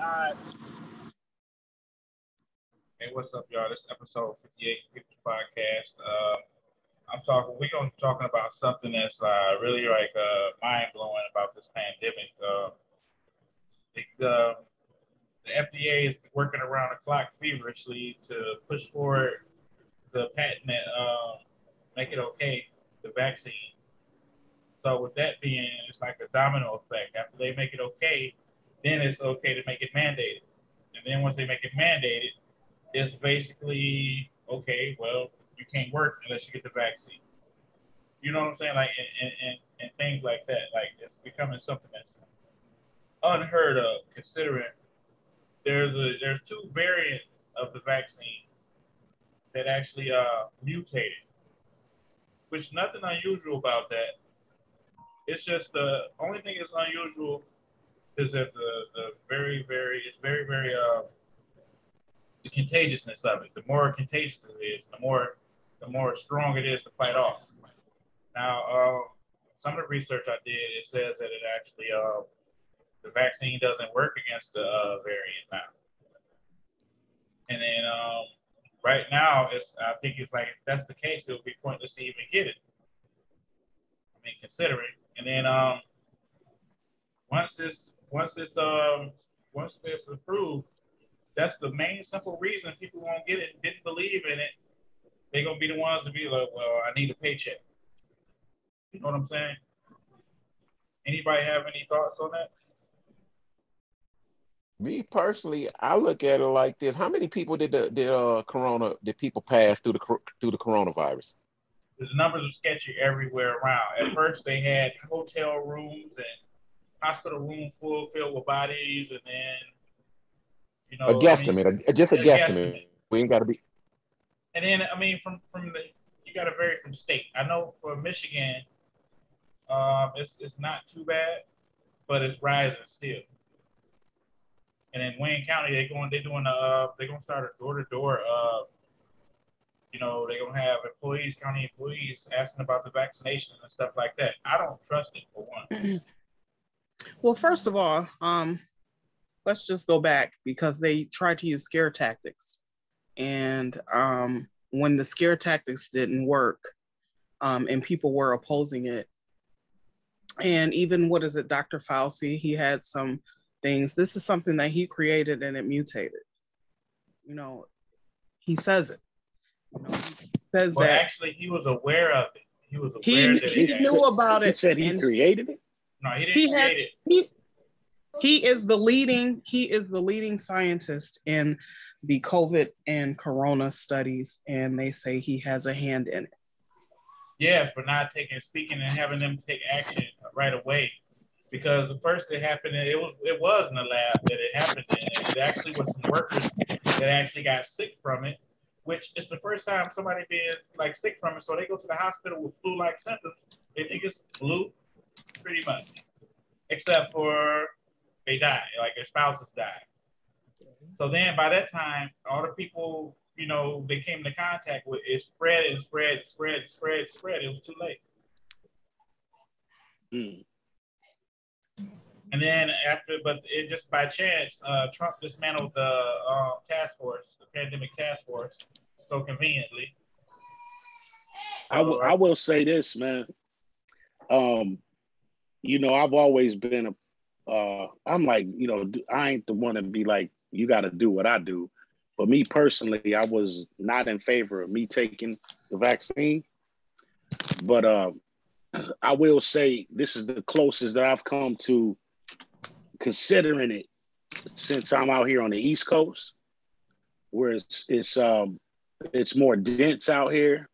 Hey, what's up, y'all? This is episode 58 Pictures Podcast. We're going to be talking about something that's really mind blowing about this pandemic. The FDA is working around the clock feverishly to push forward the patent that make it okay, the vaccine. So with that being, it's like a domino effect. After they make it okay, then it's okay to make it mandated. And then once they make it mandated, it's basically, okay, well, you can't work unless you get the vaccine. You know what I'm saying? Like, and things like that. Like, it's becoming something that's unheard of, considering there's two variants of the vaccine that actually mutated, which nothing unusual about that. It's just the only thing that's unusual is that the very the contagiousness of it. The more contagious it is, the more strong it is to fight off. Now, some of the research I did, it says that it actually the vaccine doesn't work against the variant now. And then right now, I think it's like, if that's the case, it would be pointless to even get it. I mean, considering. And then once it's approved, that's the main simple reason people won't get it, didn't believe in it. They're gonna be the ones to be like, well, I need a paycheck. You know what I'm saying? Anybody have any thoughts on that? Me personally, I look at it like this: how many people did people pass through the coronavirus? The numbers are sketchy everywhere around. At first, they had hotel rooms and hospital rooms filled with bodies, and then A I mean, guesstimate, just a a guesstimate. guesstimate. We ain't got to be. And then I mean, from the you got to vary from state. I know for Michigan, it's not too bad, but it's rising still. And in Wayne County, they're gonna start a door to door. They're gonna have county employees asking about the vaccination and stuff like that. I don't trust it for one. Well, first of all, let's just go back because they tried to use scare tactics. And when the scare tactics didn't work and people were opposing it, and even, what is it, Dr. Fauci, he had some things. This is something that he created and it mutated. He says it. He says that actually he was aware of it. He was aware that he knew about it. He said he created it. No, he didn't create it. He is the leading scientist in the COVID and Corona studies, and they say he has a hand in it. Yes, for not speaking and having them take action right away. Because the first it happened, it was in the lab that it happened in. It actually was some workers that actually got sick from it, which is the first time somebody being like sick from it. So they go to the hospital with flu-like symptoms. They think it's flu, pretty much, except for they die, like their spouses die. So then by that time, all the people, they came into contact with, it spread and spread and spread and spread and spread. It was too late. Mm. And then but it just by chance, Trump dismantled the task force, the pandemic task force, so conveniently. I will say this, man. I've always been I'm like, I ain't the one to be like, you got to do what I do. But me personally, I was not in favor of me taking the vaccine. But I will say this is the closest that I've come to considering it since I'm out here on the East Coast, where it's more dense out here.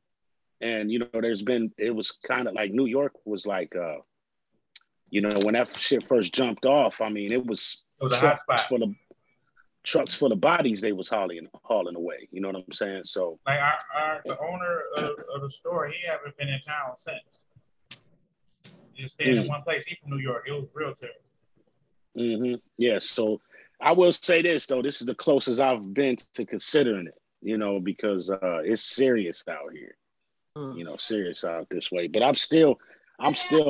And, it was kind of like New York was like, when that shit first jumped off, I mean, it was trucks full of bodies they was hauling away. You know what I'm saying? So, like the owner of the store, he haven't been in town since. He just staying in one place. He's from New York. It was real terrible. Mm-hmm. Yeah. So I will say this though, this is the closest I've been to considering it. Because it's serious out here. Serious out this way. But I'm still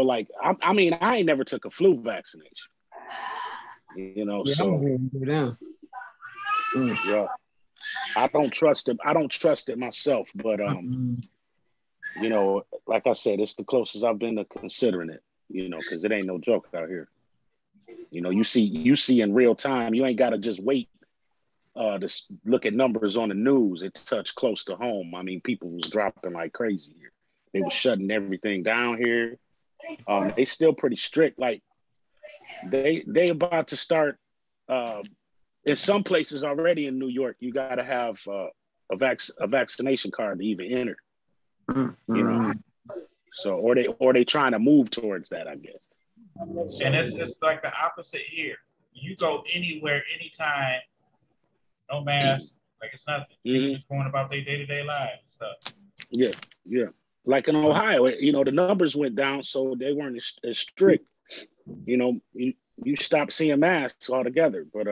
like, I ain't never took a flu vaccination. You know, Yeah, so I'm going to do them. yeah, I don't trust it. I don't trust it myself, but you know, like I said, it's the closest I've been to considering it. You know, because it ain't no joke out here. You know, you see in real time. You ain't got to just wait to look at numbers on the news. It touched close to home. I mean, people was dropping like crazy here. They was shutting everything down here. They still pretty strict. Like they about to start. In some places already in New York, you got to have a vaccination card to even enter. You know, so or they trying to move towards that, I guess. So, and it's like the opposite here. You go anywhere, anytime, no mask, like it's nothing. People just going about their day-to-day lives and stuff. Yeah. Like in Ohio, you know, the numbers went down, so they weren't as strict. You know, you stop seeing masks altogether. But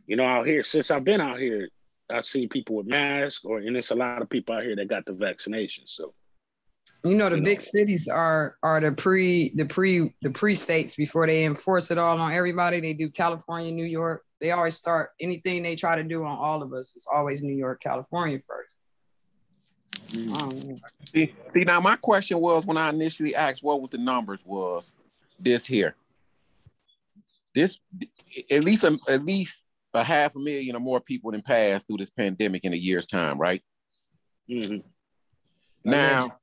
you know, out here, since I've been out here, I see people with masks, and it's a lot of people out here that got the vaccination. So, you know, the big cities are the pre states before they enforce it all on everybody. They do California, New York. They always start anything they try to do on all of us. It's always New York, California first. See, now my question was when I initially asked what was the numbers was this here. This at least 500,000 or more people than passed through this pandemic in a year's time, right? Now,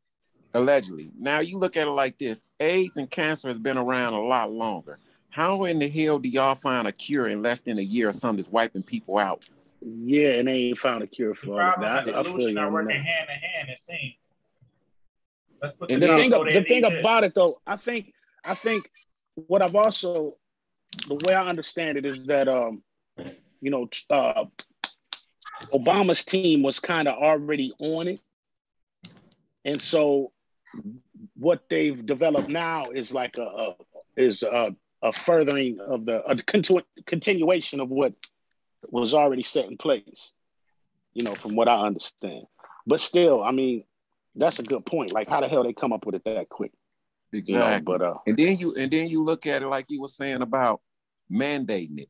allegedly. Now you look at it like this: AIDS and cancer has been around a lot longer. How in the hell do y'all find a cure in less than a year or something that's wiping people out? Yeah, and they ain't found a cure for all of that. The solution are working hand in hand, it seems. Let's put the thing about it though, I think what I've also, the way I understand it is that you know, Obama's team was kind of already on it. And so what they've developed now is like a furthering of the continuation of what was already set in place, you know, from what I understand. But still, I mean, that's a good point. Like, how the hell they come up with it that quick? Exactly. You know, but and then you look at it like you were saying about mandating it.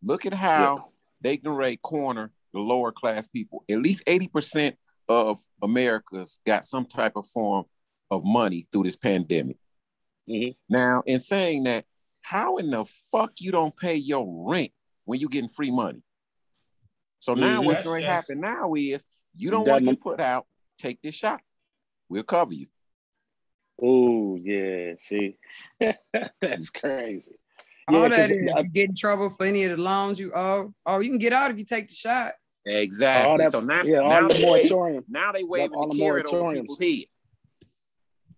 Look at how they can corner the lower class people. At least 80% of America's got some type of form of money through this pandemic. Now, in saying that, how in the fuck you don't pay your rent when you getting free money? So now what's going to happen now is you don't want to put out, take this shot. We'll cover you. Oh, yeah. See, that's crazy. All that is, if you get in trouble for any of the loans you owe, you can get out if you take the shot. Exactly. So now the moratorium. Now they waving the carrot over people's head.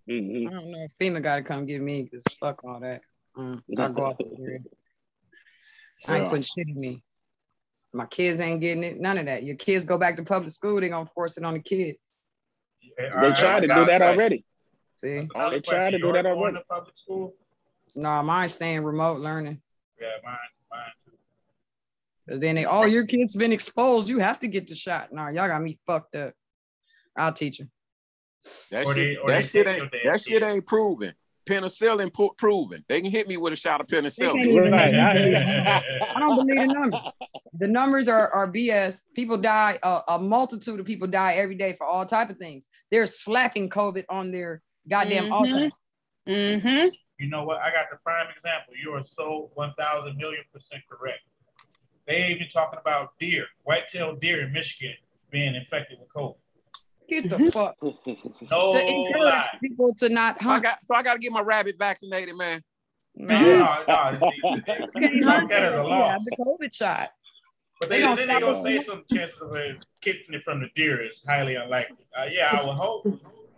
I don't know if FEMA got to come get me because fuck all that. I'll go off the grid. I ain't putting shit in me. My kids ain't getting it. None of that. Your kids go back to public school, they gonna force it on the kids. They tried to do that already. See, they tried to do that already. Public school? No, mine's staying remote learning. Yeah, mine too. But then your kids been exposed. You have to get the shot. Nah, y'all got me fucked up. I'll teach them. That shit ain't proven. Penicillin proven. They can hit me with a shot of penicillin. I don't believe the numbers. The numbers are BS. People die. A multitude of people die every day for all type of things. They're slapping COVID on their goddamn altars. You know what? I got the prime example. You are so 1,000,000,000% correct. They even talking about white-tailed deer in Michigan being infected with COVID. Get the fuck. No lie. People to not hunt. So I got to get my rabbit vaccinated, man. No. You can't that as a loss. The COVID shot. But then they're going to say some chances of catching it from the deer is highly unlikely. I would hope.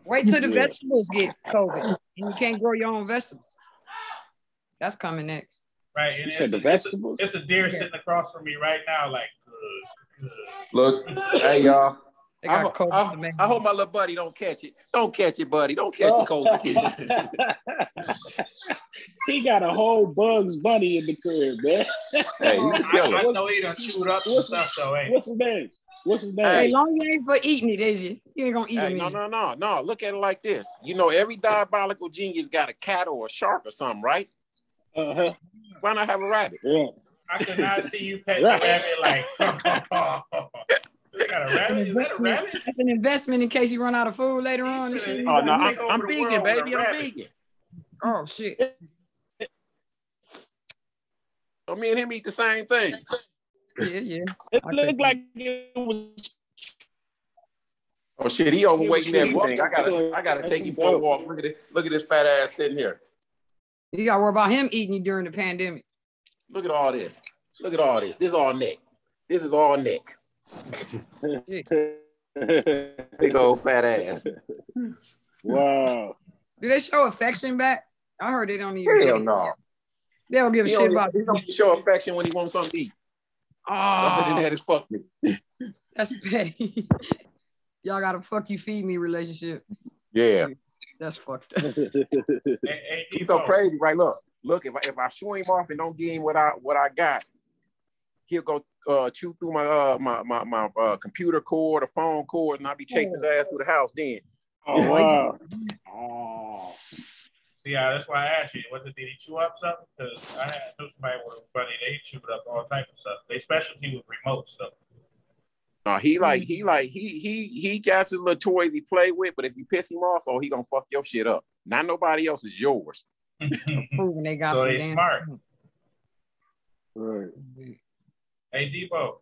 Wait till the vegetables get COVID and you can't grow your own vegetables. That's coming next. Right. And you said the vegetables? It's a deer sitting across from me right now, like, good. Look, hey, y'all. I hope my little buddy don't catch it. Don't catch it, buddy. Don't catch the COVID. He got a whole Bugs Bunny in the crib, man. Hey, I know he done chewed up some stuff, though, ain't What's his name? Hey, long as you ain't for eating it, is you? You ain't gonna eat it. No. Look at it like this. You know, every diabolical genius got a cat or a shark or something, right? Why not have a rabbit? Yeah. I could not see you pet the rabbit like. They got a rabbit? Is that a rabbit? That's an investment in case you run out of food later on and shit. Oh no, Take over I'm the vegan, world with a baby. I'm rabbit. vegan. Oh shit. So me and him eat the same thing. Yeah. It looked like it was. Oh shit, he overweight that thing. I gotta take him for a walk. Look at this fat ass sitting here. You gotta worry about him eating you during the pandemic. Look at all this. Look at all this. This is all neck. This is all neck. Big old fat ass. Wow. Do they show affection back? I heard they don't even. Hell no. They don't give a shit about. He don't show affection when he wants something to eat. Other than that, it's fuck me. That's petty. Y'all got a fuck you feed me relationship. Yeah. That's fucked up. He's so crazy, right? Look. If I show him off and don't give him what I got, he'll go chew through my computer cord or phone cord, and I'll be chasing his ass through the house. Then. Oh wow. Oh. See, that's why I asked you. Did he chew up something? Because I knew somebody with a buddy. They chewed up all type of stuff. They specialty with remote stuff. No, he got his little toys he play with, but if you piss him off, he gonna fuck your shit up. Not nobody else is yours. Proving they got so some they damn smart. stuff. Right. Hey, Debo.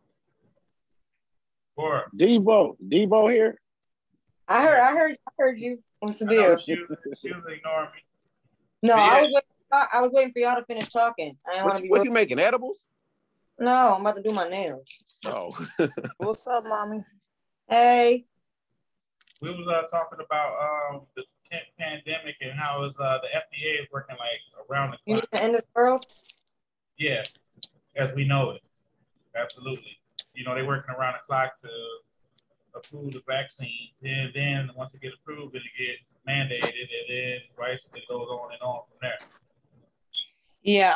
Debo here. I heard you. What's the deal? She was ignoring me. No, Yeah. I was waiting for y'all to finish talking. I didn't want to be. What you making, edibles? No, I'm about to do my nails. Oh. What's up, mommy? Hey. We was talking about the pandemic and how is the FDA is working like around the You clock. need to end the world? Yeah, as we know it. Absolutely. They're working around the clock to approve the vaccine. Then once it gets approved, it gets mandated, and then it goes on and on from there. Yeah,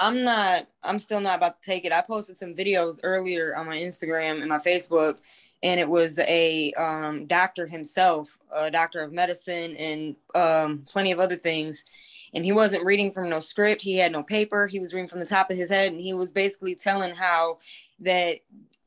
I'm still not about to take it. I posted some videos earlier on my Instagram and my Facebook, and it was a doctor himself, a doctor of medicine and plenty of other things. And he wasn't reading from no script. He had no paper. He was reading from the top of his head. And he was basically telling how that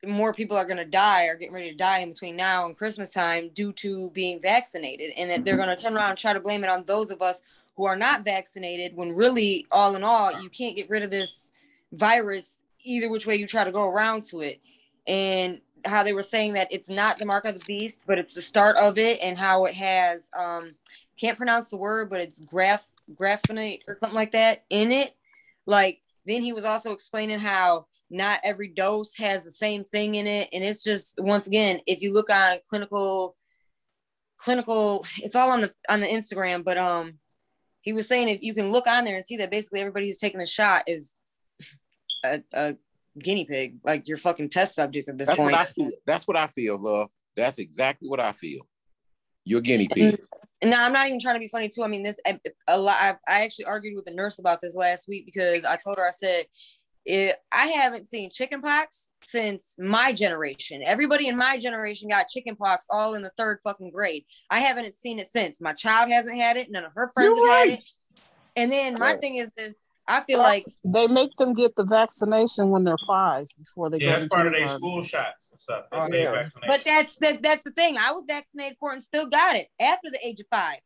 more people are going to die or getting ready to die in between now and Christmas time due to being vaccinated. And that they're going to turn around and try to blame it on those of us who are not vaccinated, when really, all in all, you can't get rid of this virus either which way you try to go around to it. And how they were saying that it's not the mark of the beast, but it's the start of it, and how it has, can't pronounce the word, but it's graphenate or something like that in it. Like, then he was also explaining how not every dose has the same thing in it. And it's just, once again, if you look on clinical, it's all on the Instagram, but he was saying if you can look on there and see that basically everybody who's taking the shot is a guinea pig, like your fucking test subject at this point. That's what I feel, love. That's exactly what I feel. You're a guinea pig. No, I'm not even trying to be funny too. I mean, I actually argued with a nurse about this last week, because I told her, I said, I haven't seen chickenpox since my generation. Everybody in my generation got chickenpox all in the 3rd fucking grade. I haven't seen it since. My child hasn't had it. None of her friends have had it. And then my thing is this. I feel like they make them get the vaccination when they're 5 before they go. Yeah, that's part of their school shots and stuff. But that's the thing. I was vaccinated for it and still got it after the age of 5.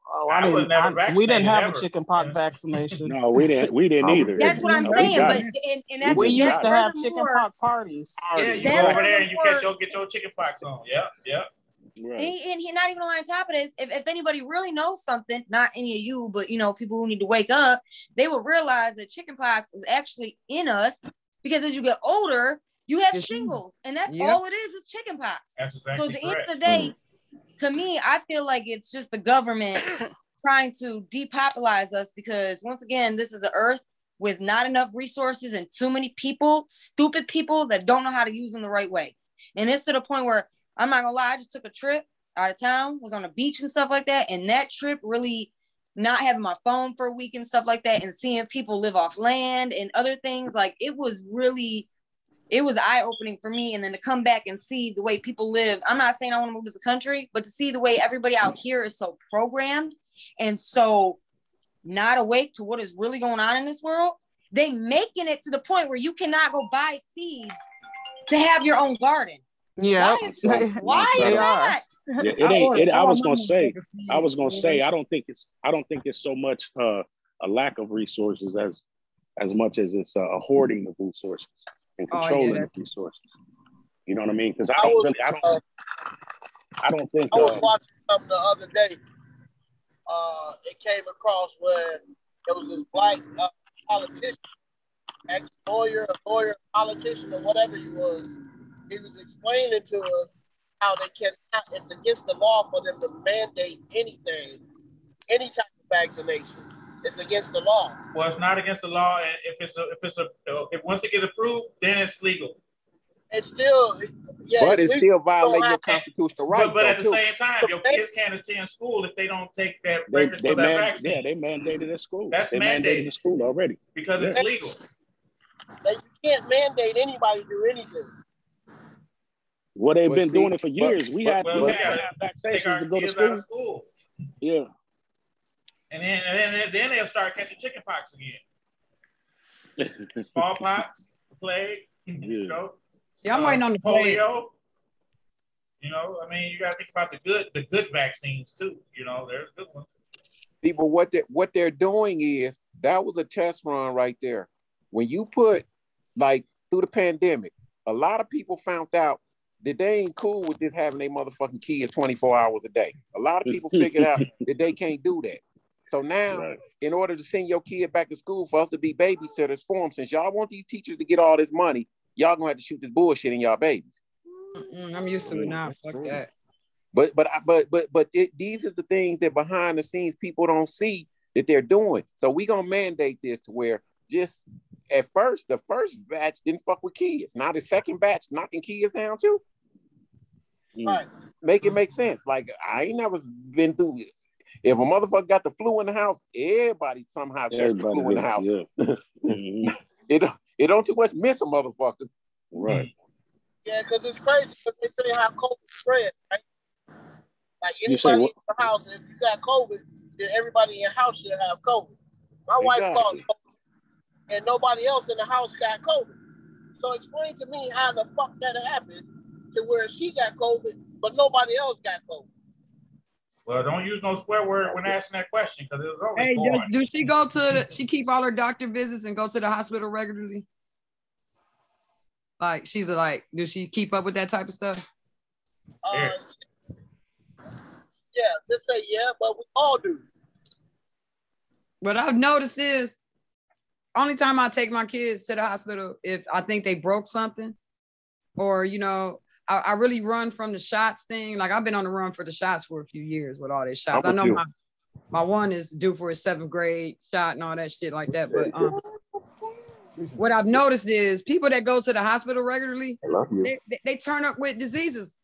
Oh, we didn't have a chickenpox vaccination. No, we didn't either. That's what I'm saying. But and that's, we used to have chickenpox parties. Yeah, you go over there and you get your chickenpox on. Yep. Right. And he not even on top of this. If anybody really knows something, not any of you, but people who need to wake up, they will realize that chickenpox is actually in us, because as you get older, you have shingles, and that's all it is chickenpox. Exactly. So at the end of the day, to me, I feel like it's just the government trying to depopularize us, because once again, this is an earth with not enough resources and too many people, stupid people that don't know how to use them the right way. And it's to the point where, I'm not gonna lie, I just took a trip out of town, was on a beach and stuff like that. And that trip really, not having my phone for a week and stuff like that, and seeing people live off land and other things, like it was eye-opening for me. And then to come back and see the way people live, I'm not saying I want to move to the country, but to see the way everybody out here is so programmed and so not awake to what is really going on in this world, they making it to the point where you cannot go buy seeds to have your own garden. Yeah. Why is They that? Yeah, it ain't. I was gonna say. I don't think it's so much a lack of resources as much as it's a hoarding of resources and controlling of resources. You know what I mean? Because I don't think. I was watching something the other day. It came across where there was this black politician, lawyer, politician, or whatever he was. He was explaining to us how they cannot. It's against the law for them to mandate anything, any type of vaccination. It's against the law. Well, it's not against the law, and if once it gets approved, then it's legal. It's still, yeah. But it's still violating your constitutional rights. But at the same time, your kids can't attend school if they don't take that record for that vaccine. Yeah, they mandated at school. That's mandated at school already because it's legal. You can't mandate anybody to do anything. Well, they've been doing it for years. We had to have vaccinations to go to school. Yeah. And then they'll start catching chicken pox again. Smallpox, plague, you know. Yeah, I'm waiting on the polio. You know, I mean, you got to think about the good vaccines too. You know, there's good ones. People, what they're doing is that was a test run right there. When you put like through the pandemic, a lot of people found out that they ain't cool with just having their motherfucking kids 24 hours a day. A lot of people figured out that they can't do that. So now, in order to send your kid back to school, for us to be babysitters for them, since y'all want these teachers to get all this money, y'all gonna have to shoot this bullshit in y'all babies. I'm used to it now. Fuck that. But these are the things that behind the scenes people don't see that they're doing. So we gonna mandate this to where just at first, the first batch didn't fuck with kids. Now the second batch knocking kids down too. Right. Make it make sense. Like I ain't never been through it. If a motherfucker got the flu in the house, everybody somehow gets the flu in the house. Yeah. It don't too much miss a motherfucker. Right. Yeah, because it's crazy because they say how COVID spread, right? Like anybody in the house, if you got COVID, then everybody in your house should have COVID. My wife caught COVID, and nobody else in the house got COVID. So explain to me how the fuck that happened to where she got COVID, but nobody else got COVID. Well, don't use no swear word when asking that question because it was always do she go to she keep all her doctor visits and go to the hospital regularly? Like she's like, does she keep up with that type of stuff? Yeah, just say yeah, but we all do. What I've noticed is only time I take my kids to the hospital if I think they broke something, or you know, I really run from the shots thing. Like I've been on the run for the shots for a few years with all these shots. I know my one is due for his 7th grade shot and all that shit like that. But what I've noticed is people that go to the hospital regularly, they turn up with diseases.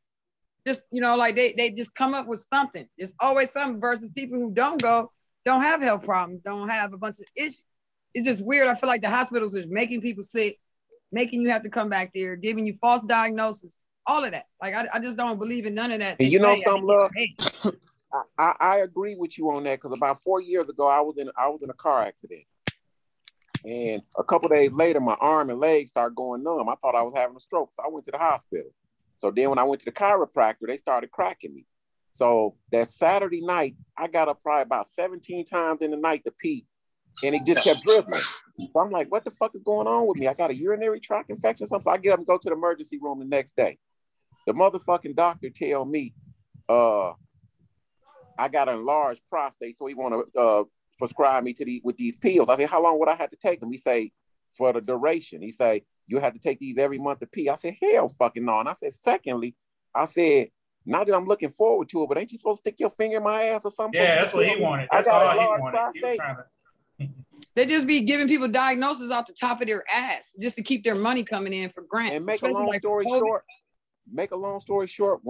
Just, you know, like they just come up with something. There's always something versus people who don't go, don't have health problems, don't have a bunch of issues. It's just weird. I feel like the hospitals is making people sick, making you have to come back there, giving you false diagnosis. All of that. Like I just don't believe in none of that. And you know something, love? I agree with you on that because about 4 years ago I was in a car accident. And a couple days later, my arm and leg started going numb. I thought I was having a stroke. So I went to the hospital. So then when I went to the chiropractor, they started cracking me. So that Saturday night, I got up probably about 17 times in the night to pee. And it just kept drizzling. So I'm like, what the fuck is going on with me? I got a urinary tract infection or something. So I get up and go to the emergency room the next day. The motherfucking doctor tell me I got an enlarged prostate, so he want to prescribe me with these pills. I said, how long would I have to take them? He say, for the duration. He say, you have to take these every month to pee. I said, hell fucking no. And I said, secondly, I said, not that I'm looking forward to it, but ain't you supposed to stick your finger in my ass or something? Yeah, that's what he wanted. That's all he wanted. They just be giving people diagnoses off the top of their ass just to keep their money coming in for grants. And make a long story short,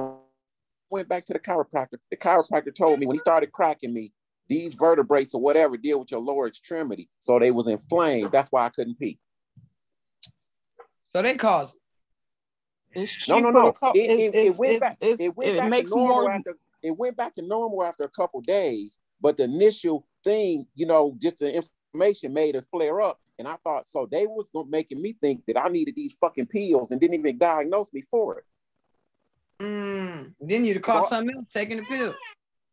went back to the chiropractor. The chiropractor told me when he started cracking me, these vertebrae or whatever deal with your lower extremity. So they was inflamed. That's why I couldn't pee. So they caused it. No. It went back to normal after a couple days. But the initial thing, just the information made it flare up. And I thought, so they was making me think that I needed these fucking pills and didn't even diagnose me for it. Then you'd have caught something else taking the pill.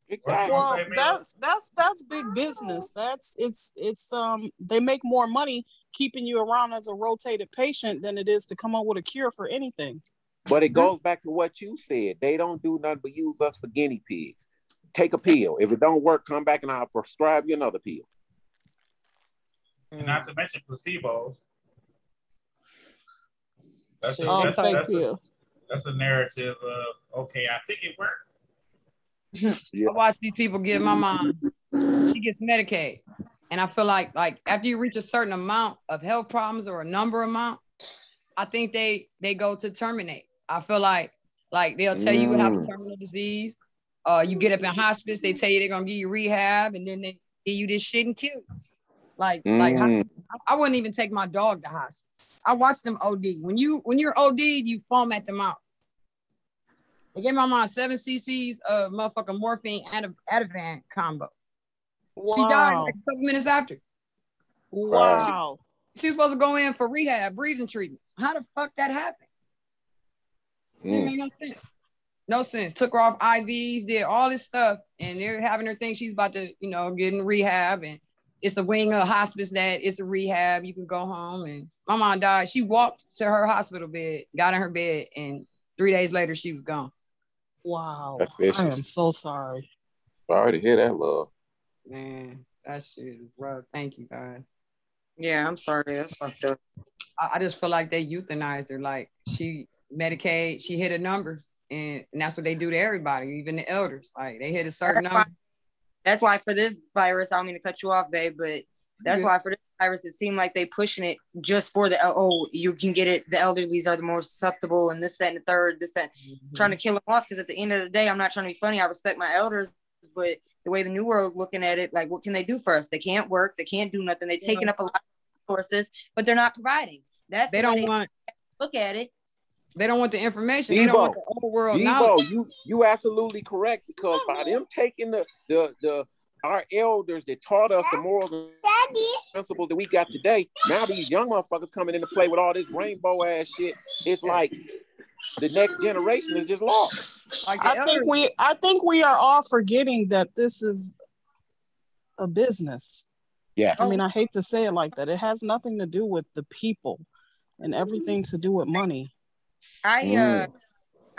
Exactly. Well, that's big business. It's they make more money keeping you around as a rotated patient than it is to come up with a cure for anything. But it goes back to what you said. They don't do nothing but use us for guinea pigs. Take a pill. If it don't work, come back and I'll prescribe you another pill. And not to mention placebos. That's a narrative of, okay, I think it worked. I watch these people give my mom, she gets Medicaid. And I feel like after you reach a certain amount of health problems or a number amount, I think they go to terminate. I feel like they'll tell you you have a terminal disease. You get up in hospice, they tell you they're gonna give you rehab, and then they give you this shit and kill you. I wouldn't even take my dog to hospice. I watched them OD. When you're OD, you foam at the mouth. They gave my mom 7 cc's of motherfucking morphine and Ativan combo. Wow. She died like a couple minutes after. Wow. She was supposed to go in for rehab, breathing treatments. How the fuck that happened? It made no sense. No sense. Took her off IVs, did all this stuff, and they're having her think she's about to, get in rehab, and it's a wing of hospice that it's a rehab. You can go home. And my mom died. She walked to her hospital bed, got in her bed, and 3 days later she was gone. Wow. I am so sorry. Sorry to hear that, love. Man, that shit is rough. Thank you, guys. Yeah, I'm sorry. That's fucked up. I just feel like they euthanized her. Like she Medicaid, she hit a number, and that's what they do to everybody, even the elders. Like they hit a certain number. That's why for this virus, I don't mean to cut you off, babe, but that's why for this virus, it seemed like they pushing it just for you can get it. The elderlies are the more susceptible, and this, that, and the third, trying to kill them off. Because at the end of the day, I'm not trying to be funny. I respect my elders, but the way the new world looking at it, like, what can they do for us? They can't work. They can't do nothing. They're taking up a lot of resources, but they're not providing. That's they don't want look at it. They don't want the information. Devo, they don't want the old world knowledge. You absolutely correct, because by them taking our elders that taught us the morals and principles that we got today, now these young motherfuckers coming into play with all this rainbow ass shit. It's like the next generation is just lost. I think we are all forgetting that this is a business. Yes. I mean, I hate to say it like that. It has nothing to do with the people and everything to do with money. I'm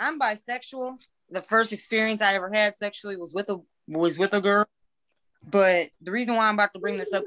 bisexual. The first experience I ever had sexually was with a girl. But the reason why I'm about to bring this up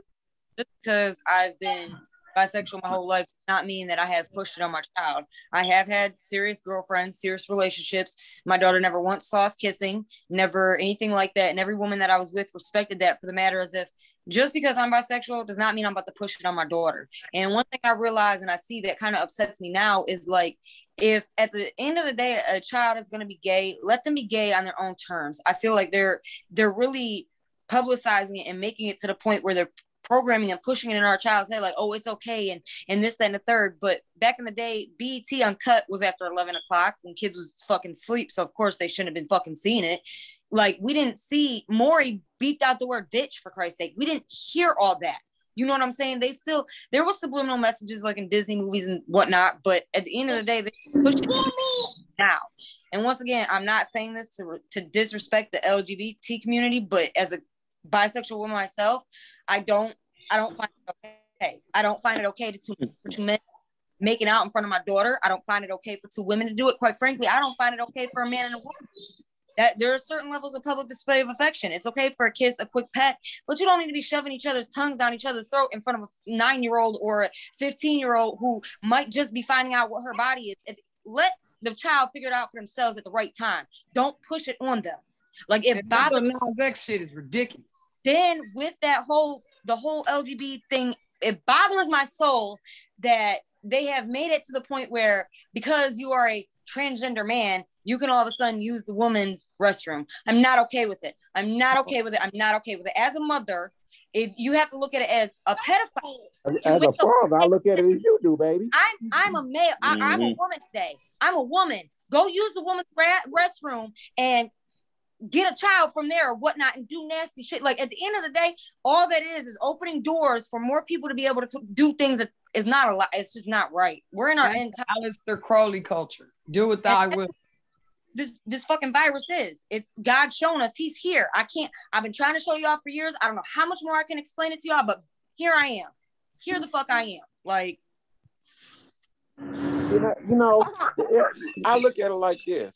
is because I've been bisexual my whole life does not mean that I have pushed it on my child. I have had serious girlfriends, serious relationships. My daughter never once saw us kissing, never anything like that. And every woman that I was with respected that, for the matter as if just because I'm bisexual does not mean I'm about to push it on my daughter. And one thing I realize, and I see that kind of upsets me now, is like, if at the end of the day a child is going to be gay, let them be gay on their own terms. I feel like they're really publicizing it and making it to the point where they're programming and pushing it in our child's head, like, oh, it's okay, and this, that, and the third. But back in the day, BET Uncut was after 11 o'clock when kids was fucking asleep, so of course they shouldn't have been fucking seeing it. Like, we didn't see Maury beeped out the word bitch, for Christ's sake. We didn't hear all that. You know what I'm saying? There was subliminal messages like in Disney movies and whatnot, but at the end of the day, they pushed it now. And once again, I'm not saying this to disrespect the LGBT community, but as a bisexual woman myself, I don't find it okay. I don't find it okay for two men making out in front of my daughter. I don't find it okay for two women to do it. Quite frankly, I don't find it okay for a man and a woman. That there are certain levels of public display of affection. It's okay for a kiss, a quick pet, but you don't need to be shoving each other's tongues down each other's throat in front of a 9-year-old or a 15-year-old who might just be finding out what her body is. Let the child figure it out for themselves at the right time. Don't push it on them. Like, if that shit is ridiculous. Then with the whole LGBT thing, it bothers my soul that they have made it to the point where, because you are a transgender man, you can all of a sudden use the woman's restroom. I'm not okay with it. I'm not okay with it. As a mother, if you have to look at it as a pedophile. As a father, I look at it as you do, baby. I'm a male. I'm a woman today. I'm a woman. Go use the woman's restroom and get a child from there or whatnot and do nasty shit. Like at the end of the day, all that is opening doors for more people to be able to do things that is not a lot. It's just not right. We're in our end time. Aleister Crowley culture. Do with thy will. This fucking virus is. It's God showing us he's here. I've been trying to show y'all for years. I don't know how much more I can explain it to y'all, but here I am. Here the fuck I am. Like, I look at it like this.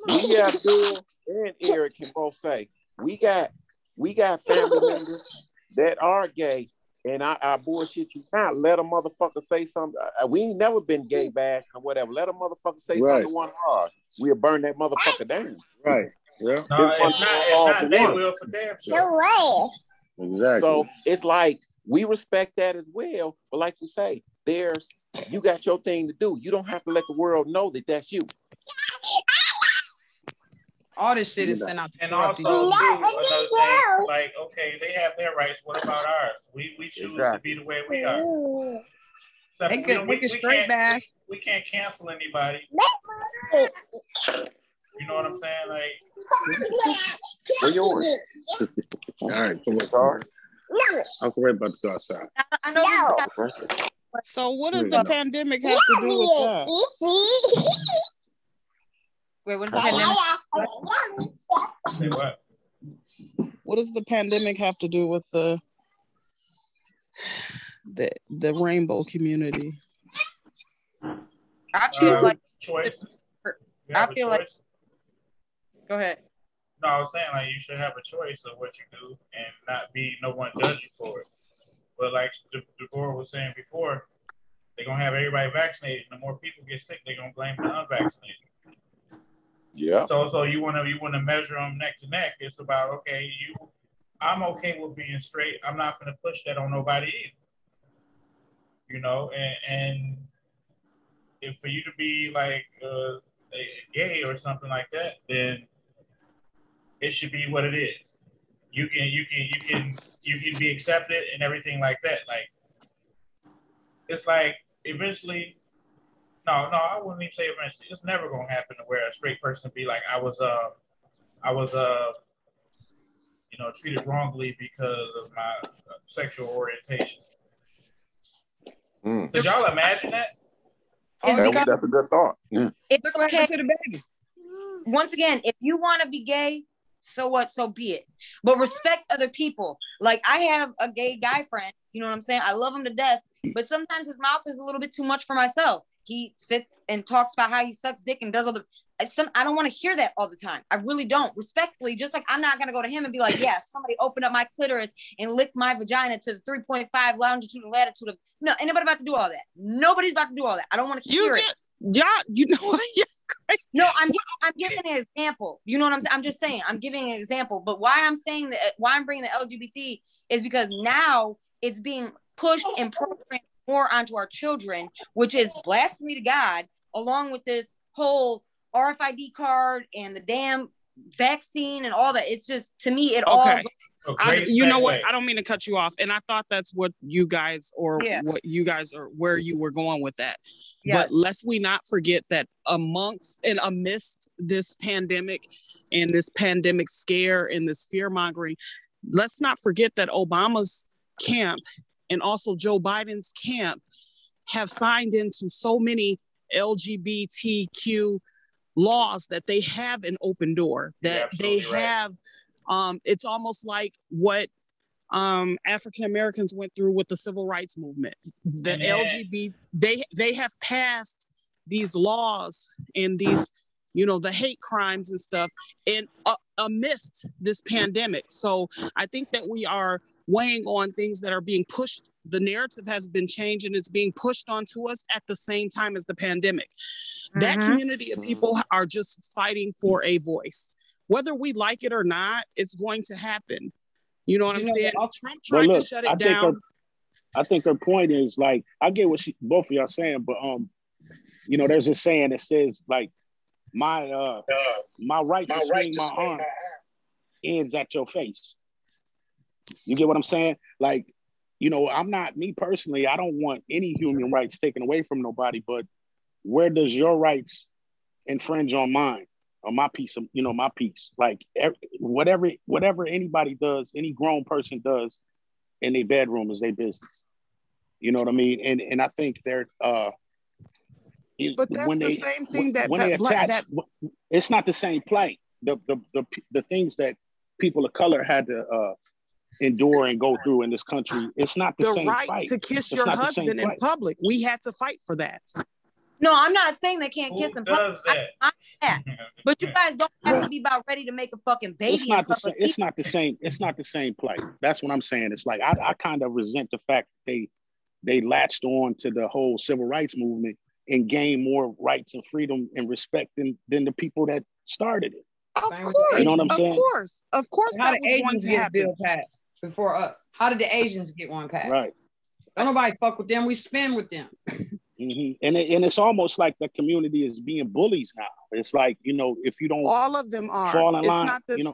We got Bill and Eric can both say we got family members that are gay, and I bullshit you not. Let a motherfucker say something. We ain't never been gay back or whatever. Let a motherfucker say something to one of ours. We'll burn that motherfucker down. Right. Yeah. No, it's not they will for damn sure. No way. Exactly. So it's like we respect that as well. But like you say, you got your thing to do. You don't have to let the world know that that's you. All this shit is sent out. And also, another thing, like, okay, they have their rights. What about ours? We choose to be the way we are. So they could straight back. We can't cancel anybody. You know what I'm saying? Like, where yours? All right, come on. Uncle Ray about to go outside. I know. So what does the pandemic have to do with that? Wait, what is the pandemic? Say what? What does the pandemic have to do with the rainbow community? I feel like choices. I feel like. Go ahead. No, I was saying like you should have a choice of what you do and not be no one judge you for it. But like Deborah was saying before, they're gonna have everybody vaccinated. The more people get sick, they're gonna blame the unvaccinated. Yeah. So you wanna measure them neck to neck. It's about okay, I'm okay with being straight. I'm not gonna push that on nobody either. You know, and if for you to be like gay or something like that, then it should be what it is. You can be accepted and everything like that. Like it's like eventually. No, I wouldn't even say eventually. It's never gonna happen to where a straight person be like, I was treated wrongly because of my sexual orientation. Could y'all imagine that? That's a good thought. Yeah. It's okay to the baby. Once again, if you want to be gay, so what? So be it. But respect other people. Like I have a gay guy friend. You know what I'm saying? I love him to death. But sometimes his mouth is a little bit too much for myself. He sits and talks about how he sucks dick and does all the. I don't want to hear that all the time. I really don't. Respectfully, just like I'm not gonna go to him and be like, yeah, somebody opened up my clitoris and licked my vagina to the 3.5 longitude and latitude of. No, ain't nobody about to do all that. Nobody's about to do all that. I don't want to hear it. Yeah, you know what? No, I'm giving an example. You know what I'm saying? I'm just saying. I'm giving an example. But why I'm saying that, why I'm bringing the LGBT is because now it's being pushed and programmed more onto our children, which is blasphemy to God, along with this whole RFID card and the damn vaccine and all that. It's just, to me, it all. You know what? I don't mean to cut you off, and I thought that's what you guys what you guys are where you were going with that. Yes. But lest we not forget that amidst this pandemic and this pandemic scare and this fear mongering, let's not forget that Obama's camp and also Joe Biden's camp have signed into so many LGBTQ laws that they have an open door, that they have. It's almost like what African Americans went through with the civil rights movement. The LGBT, they have passed these laws and these, the hate crimes and stuff, and amidst this pandemic. So I think that we are weighing on things that are being pushed. The narrative has been changed and it's being pushed onto us at the same time as the pandemic. Mm-hmm. That community of people are just fighting for a voice. Whether we like it or not, it's going to happen. You know what I'm saying? Trump tried to shut it down. I think her point is like, I get what both of y'all saying, but there's a saying that says like, my right to swing my arm ends at your face. You get what I'm saying? Like, I'm not, me personally, I don't want any human rights taken away from nobody, but where does your rights infringe on mine? on my piece of, my piece. Like whatever anybody does, any grown person does in their bedroom is their business. You know what I mean? And I think they're but that's the same thing that it's not the same plight. The things that people of color had to endure and go through in this country, it's not the same right fight. To kiss your husband in public. We had to fight for that. No, I'm not saying they can't kiss in public. But you guys don't have to be about ready to make a fucking baby. It's not the same. It's not the same. It's not the same plight. That's what I'm saying. It's like I kind of resent the fact that they latched on to the whole civil rights movement and gained more rights and freedom and respect than the people that started it. Of course, you know what I'm saying? Of course. How did Asians get a bill passed before us? How did the Asians get one passed? Right. Don't nobody fuck with them. We spin with them. Mm-hmm. And it's almost like the community is being bullies now. It's like, if you don't, all of them are. Fall in line, not the,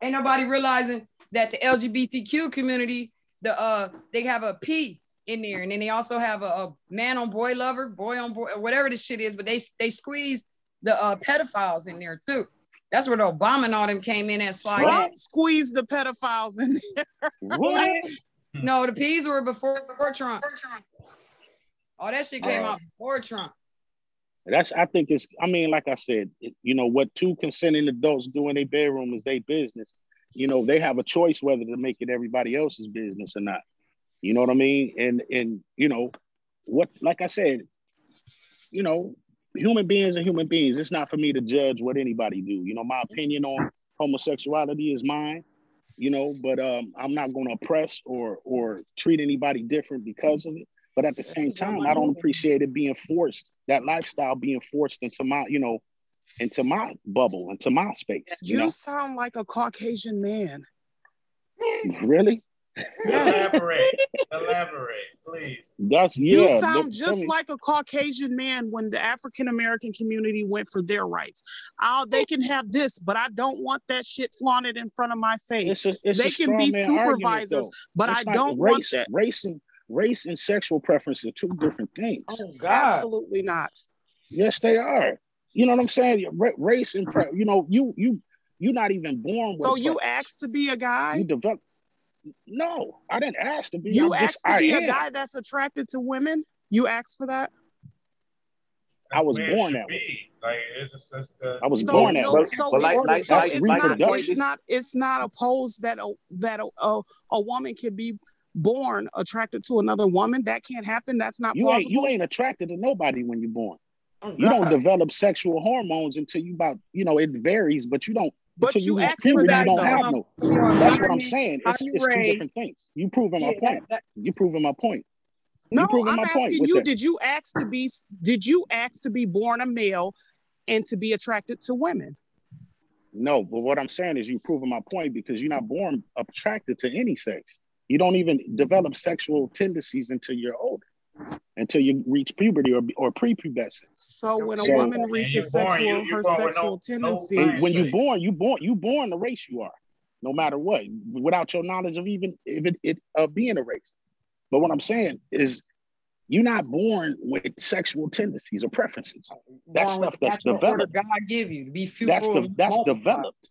ain't nobody realizing that the LGBTQ community, they have a P in there, and then they also have a man on boy lover, boy on boy, whatever this shit is. But they squeeze the pedophiles in there too. That's where the Obama and all them came in and slide. Trump squeezed the pedophiles in there. What? No, the P's were before Trump. All that shit came out before Trump. I think like I said, what two consenting adults do in their bedroom is their business. They have a choice whether to make it everybody else's business or not. You know what I mean? And like I said, human beings are human beings. It's not for me to judge what anybody do. My opinion on homosexuality is mine, but I'm not going to oppress or treat anybody different because of it. But at the same time, I don't appreciate it being forced, that lifestyle being forced into my, into my bubble, into my space. You sound like a Caucasian man. Really? Elaborate, please. You sound just like a Caucasian man when the African American community went for their rights. They can have this, but I don't want that shit flaunted in front of my face. They can be supervisors, but I don't want that. Race and sexual preference are two different things. Oh God, absolutely not. Yes, they are. You know what I'm saying? Race and you're not even born with. So you asked to be a guy? You develop. No, I didn't ask to be. You asked to be a guy that's attracted to women? You asked for that? I was born that way. I was born that way. It's not opposed that a woman can be born attracted to another woman. That can't happen. That's not possible. You ain't attracted to nobody when you're born. You don't develop sexual hormones until you about, it varies, but you don't. But you asked for that. You don't have no. That's what I'm saying. It's two different things. You proving my point. You proving my point. No, I'm asking you. Did you ask to be born a male and to be attracted to women? No, but what I'm saying is you proving my point because you're not born attracted to any sex. You don't even develop sexual tendencies until you're older, until you reach puberty or prepubescent. So when a woman reaches sexual tendencies, when you're born the race you are, no matter what, without your knowledge of even being a race. But what I'm saying is, you're not born with sexual tendencies or preferences. That's stuff that's developed. God give you to be fruitful. That's developed.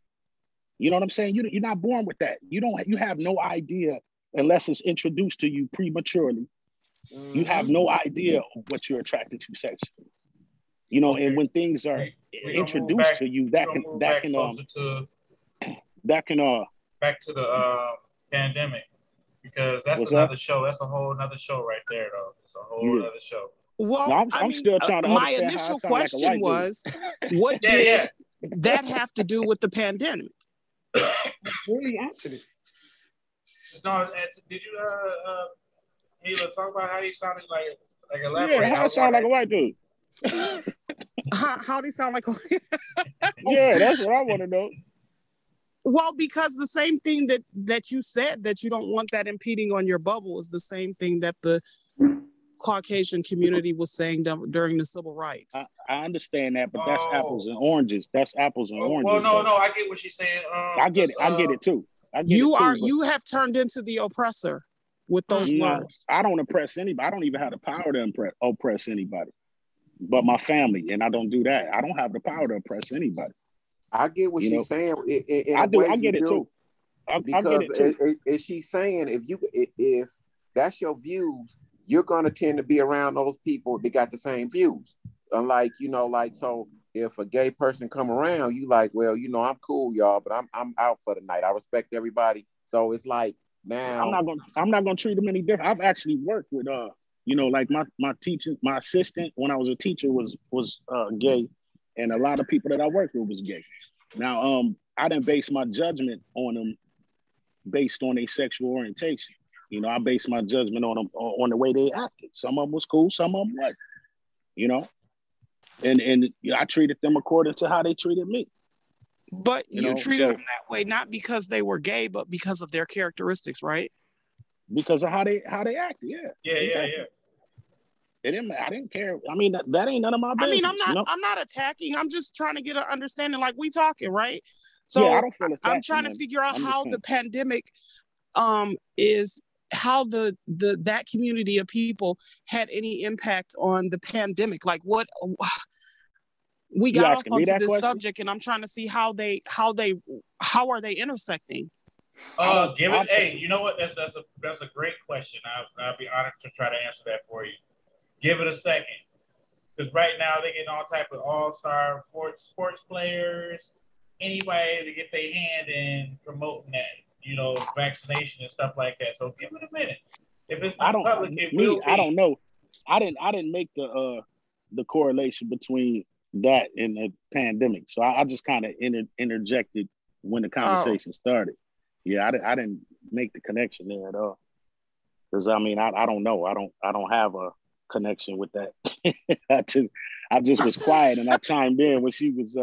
You know what I'm saying? You're not born with that. You have no idea unless it's introduced to you prematurely. You have no idea what you're attracted to sexually. And when things are introduced to you, that can back to the pandemic, because that's another show. That's a whole another show right there, though. It's a whole other show. Well, I'm still trying to. My initial question was, what did that have to do with the pandemic? Really answered it. No, did you talk about how he sounded like elaborate? Yeah, how I sound like a white dude. How do you sound like a Yeah, that's what I want to know. Well, because the same thing that you said, that you don't want that impeding on your bubble, is the same thing that the Caucasian community was saying during the civil rights. I understand that, but that's apples and oranges. That's apples and oranges. Well, no, I get what she's saying. I get it. I get it too. You have turned into the oppressor with those words. I don't oppress anybody. I don't even have the power to oppress anybody but my family, and I don't do that. I don't have the power to oppress anybody. I get what You know, she's saying. In I a do. way I get you it do. too. I get Because it too. she's saying if that's your views, you're gonna tend to be around those people that got the same views. Unlike, like, so if a gay person come around, you like, well, I'm cool, y'all, but I'm out for the night. I respect everybody. So it's like now I'm not gonna treat them any different. I've actually worked with like my teacher, my assistant when I was a teacher was gay, and a lot of people that I worked with was gay. Now I didn't base my judgment on them based on their sexual orientation. I based my judgment on them on the way they acted. Some of them was cool, some of them wasn't. And I treated them according to how they treated me. But you treated them that way not because they were gay, but because of their characteristics, right? Because of how they acted. Yeah. I didn't care. I mean, that ain't none of my business. I mean, I'm not attacking. I'm just trying to get an understanding. Like, we talking, right? So yeah, I don't feel attacked. I'm trying to figure out how the pandemic is how that community of people had any impact on the pandemic. Like, what we got off onto this subject, and I'm trying to see how are they intersecting? Hey, you know what? That's a great question. I'll be honored to try to answer that for you. Give it a second, because right now they're getting all type of all-star sports players, anybody to get their hand in promoting that, vaccination and stuff like that. So give it a minute. If it's not public, it will be. I don't know. I didn't make the correlation between that and the pandemic. So I just kind of interjected when the conversation started. Yeah, I didn't make the connection there at all. Because I mean, I don't know. I don't have a connection with that. I just was quiet and I chimed in when she was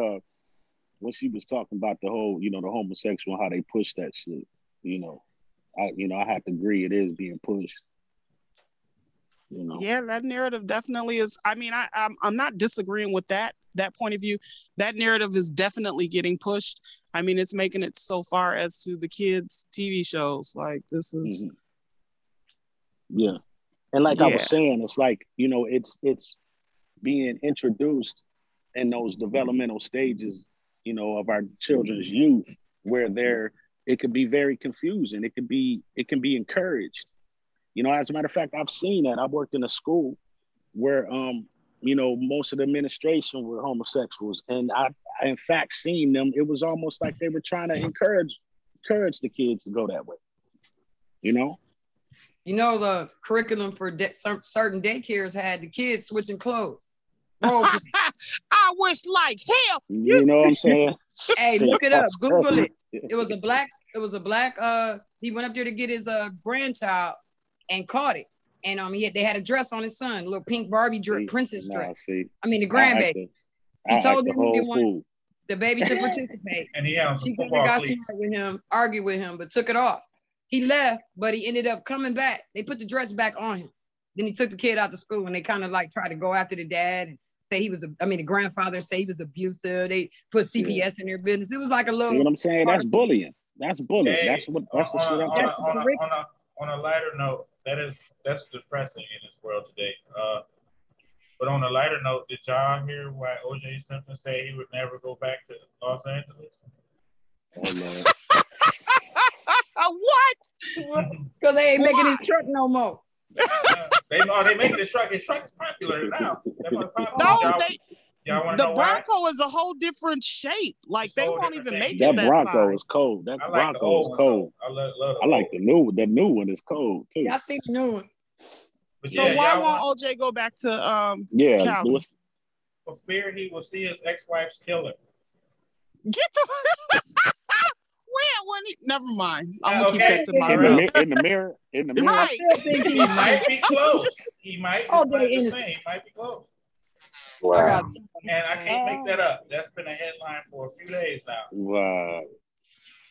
talking about the whole, the homosexual, how they push that shit. I have to agree, it is being pushed. Yeah, that narrative definitely is. I mean, I'm not disagreeing with that point of view. That narrative is definitely getting pushed. I mean, it's making it so far as to the kids' TV shows. Like, this is yeah. And like I was saying, it's like, it's being introduced in those developmental stages, of our children's youth, where it could be very confusing. It can be encouraged. As a matter of fact, I've seen that. I worked in a school where, most of the administration were homosexuals. And I in fact, seen them, it was almost like they were trying to encourage the kids to go that way. The curriculum for certain daycares had the kids switching clothes. I wish like hell. You know what I'm saying? Hey, look it up. Google it. It was a black. He went up there to get his grandchild and caught it. And they had a dress on his son, a little pink Barbie princess dress. I mean, the grandbaby. He told him he didn't want the baby to participate. And she got smart with him, argued with him, but took it off. He left, but he ended up coming back. They put the dress back on him. Then he took the kid out to school, and they kind of like tried to go after the dad and say the grandfather say he was abusive. They put CPS in their business. It was like a little. You know what I'm saying? That's bullying. That's bullying. Hey, that's the shit I'm talking about. On a lighter note, that's depressing in this world today. But on a lighter note, did y'all hear why O.J. Simpson said he would never go back to Los Angeles? Oh, what? Because they ain't making his truck no more. They making his truck. His truck is popular now. The Bronco is a whole different shape. Like, they won't even make it that Bronco size. Is cold. That Bronco is cold. I like the new. The new one is cold too. Y'all see the new one. So why won't OJ go back to Calvin? For fear he will see his ex-wife's killer. Get the never mind. I'm gonna keep that to myself. In the mirror. Right. He might be close. He might be close. Wow. And I can't make that up. That's been a headline for a few days now. Wow.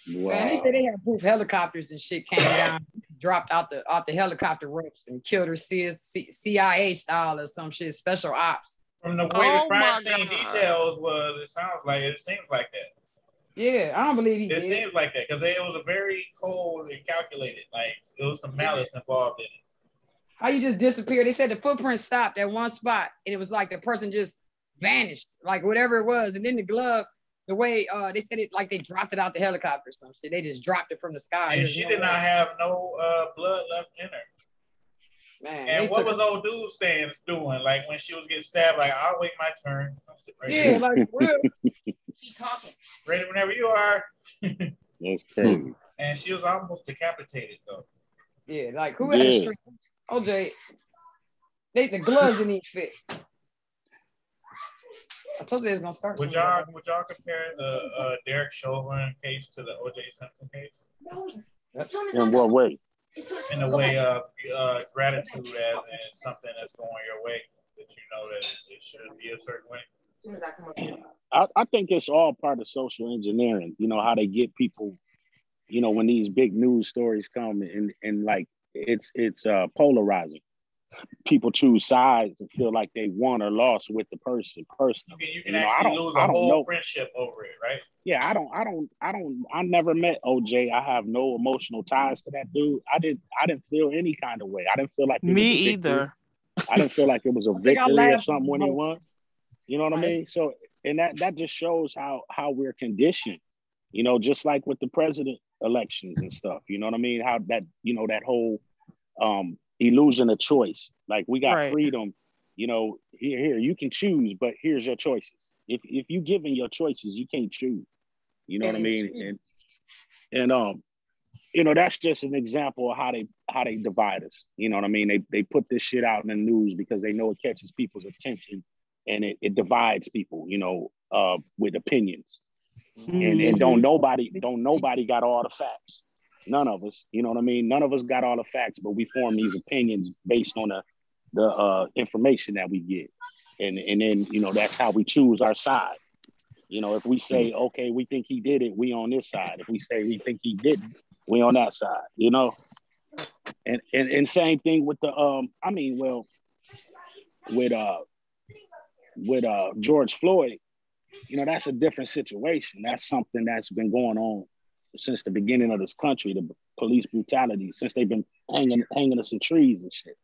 Man, they said they had proof helicopters and shit came down, dropped out the helicopter ropes and killed her CIA style or some shit, special ops. From the way the crime scene details was, it seems like that. Yeah, I don't believe he did. It seems like that because it was a very cold and calculated. Like, there was some malice involved in it. How you just disappeared? They said the footprint stopped at one spot and it was like the person just vanished, like whatever it was. And then the glove The way they said it, like they dropped it out the helicopter or some shit. They just dropped it from the sky. And she did not have no blood left in her. Man, and what was old dude stands doing? Like when she was getting stabbed, like I'll wait my turn. Right here. Like real. She talking. Ready whenever you are. That's crazy. And she was almost decapitated though. Yeah, like who had the street? OJ, the gloves didn't even fit. I told you they was gonna start. Would y'all compare the Derek Chauvin case to the O.J. Simpson case? In what way? In the way of gratitude as in something that's going your way that you know that it should be a certain way. I think it's all part of social engineering. You know how they get people. You know when these big news stories come and like it's polarizing. People choose sides and feel like they won or lost with the person personally. You can actually lose a whole friendship over it, right? Yeah, I never met OJ. I have no emotional ties to that dude. I didn't feel any kind of way. I didn't feel like me either. I didn't feel like it was a victory or something when he won. You know what I mean? So and that just shows how we're conditioned. You know, just like with the president elections and stuff. You know what I mean? How that, you know, that whole illusion of choice. Like we got freedom, you know, here you can choose, but here's your choices. If you given your choices, you can't choose. You know what I mean? And you know, that's just an example of how they divide us. You know what I mean? They put this shit out in the news because they know it catches people's attention and it divides people, you know, with opinions. And don't nobody got all the facts. None of us, you know what I mean? None of us got all the facts, but we form these opinions based on the information that we get. And then, you know, that's how we choose our side. You know, if we say, okay, we think he did it, we on this side. If we say we think he didn't, we on that side, you know? And same thing with with George Floyd, you know, that's a different situation. That's something that's been going on since the beginning of this country, the police brutality, since they've been hanging us in trees and shit.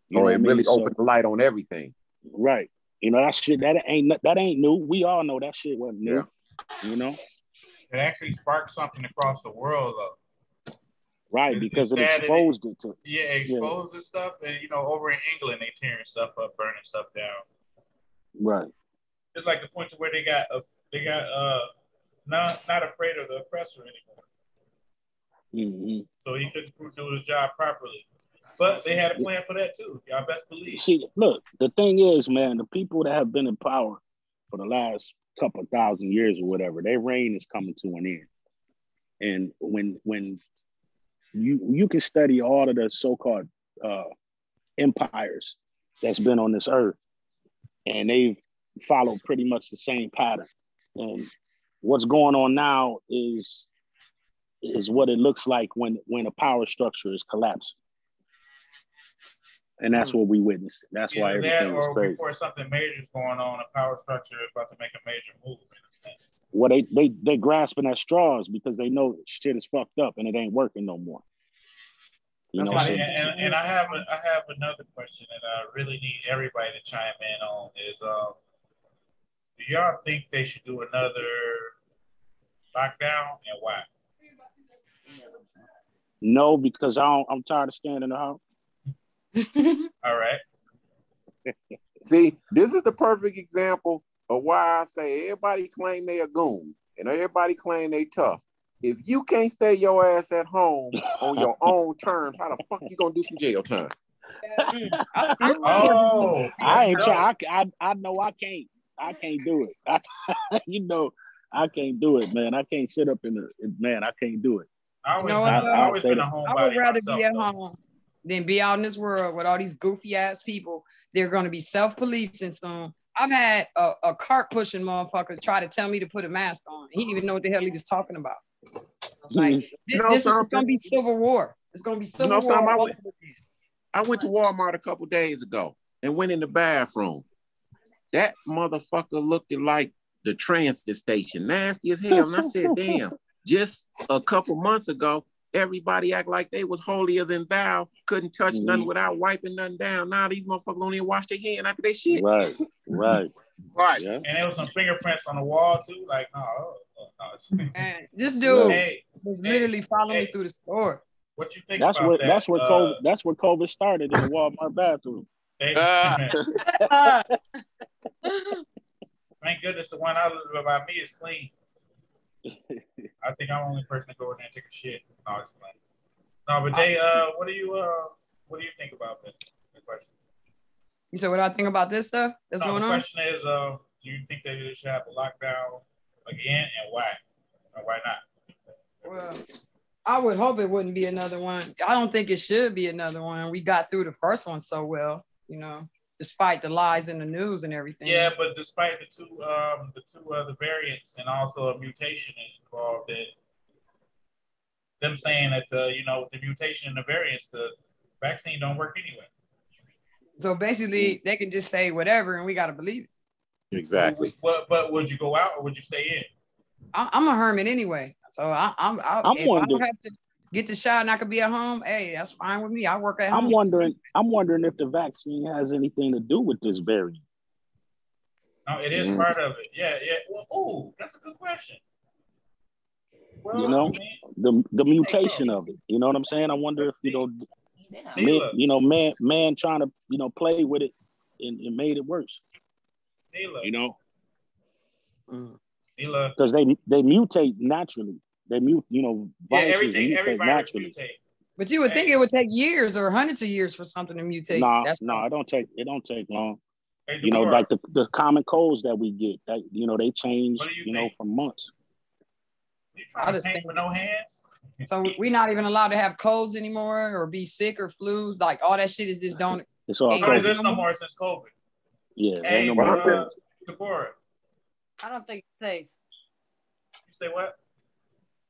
It really opened the light on everything. Right. You know, that shit, that ain't new. We all know that shit wasn't new. Yeah. You know? It actually sparked something across the world though. Right, because it exposed it to the stuff. And you know, over in England they tearing stuff up, burning stuff down. Right. It's like the point to where they got not afraid of the oppressor anymore. Mm-hmm. So he couldn't do his job properly. But they had a plan for that too. Y'all best believe. See, look, the thing is, man, the people that have been in power for the last couple of thousand years or whatever, their reign is coming to an end. And when you can study all of the so-called empires that's been on this earth, and they've followed pretty much the same pattern. And what's going on now is what it looks like when a power structure is collapsing. And that's what we witnessed. That's why everything is crazy. Before something major is going on, a power structure is about to make a major move in a sense. Well, they grasping at straws because they know shit is fucked up and it ain't working no more. You know, and I have another question that I really need everybody to chime in on is do y'all think they should do another lockdown and why? No, because I'm tired of staying in the house. All right. See, this is the perfect example of why I say everybody claim they a goon and everybody claim they tough. If you can't stay your ass at home on your own terms, how the fuck you gonna do some jail time? I ain't try. I know I can't. I can't do it. You know, I can't do it, man. I can't sit up I can't do it. I would rather be at home than be out in this world with all these goofy ass people. They're going to be self-policing soon. I've had a cart pushing motherfucker try to tell me to put a mask on. He didn't even know what the hell he was talking about. Like this is going to be civil war. It's going to be civil war. I went to Walmart a couple days ago and went in the bathroom. That motherfucker looked like the transit station, nasty as hell. And I said, damn, just a couple months ago, everybody act like they was holier than thou, couldn't touch nothing without wiping nothing down. Now these motherfuckers don't even wash their hands after they shit. Right. Right. Yeah. And there was some fingerprints on the wall too. Like, no. Man, this dude Hey, was literally following me hey, through the store. what you think That's about where that? that's where COVID started, in the Walmart bathroom. Hey, thank goodness the one I live by me is clean. I think I'm the only person to go in there and take a shit. No, it's fine. No, but they what do you think about that? The question. You said what I think about this stuff that's going The on? question is, do you think that they should have a lockdown again, and why? Or why not? Well, I would hope it wouldn't be another one. I don't think it should be another one. We got through the first one so well, you know, despite the lies in the news and everything. Yeah, but despite the two other variants and also a mutation involved in them saying that with the mutation and the variants, the vaccine don't work anyway. So basically, they can just say whatever, and we got to believe it. Exactly. But would you go out or would you stay in? I'm a hermit anyway, so I'm if I don't have to get the shot and I could be at home, hey, that's fine with me. I work at home. I'm wondering if the vaccine has anything to do with this variant. No, it is part of it. Yeah. Well, that's a good question. Well, the mutation of it. You know what I'm saying? I wonder if man trying to play with it and made it worse. Because they mutate naturally. They everybody naturally. Mutate. But you would think it would take years or hundreds of years for something to mutate. It don't take long. Hey, like the common colds that we get, that they change, for months. You trying to paint with no hands? So we're not even allowed to have colds anymore or be sick or flus. Like all that shit is just don't. It's all there's no more since COVID. Yeah. Hey, Deborah. I don't think it's safe. You say what?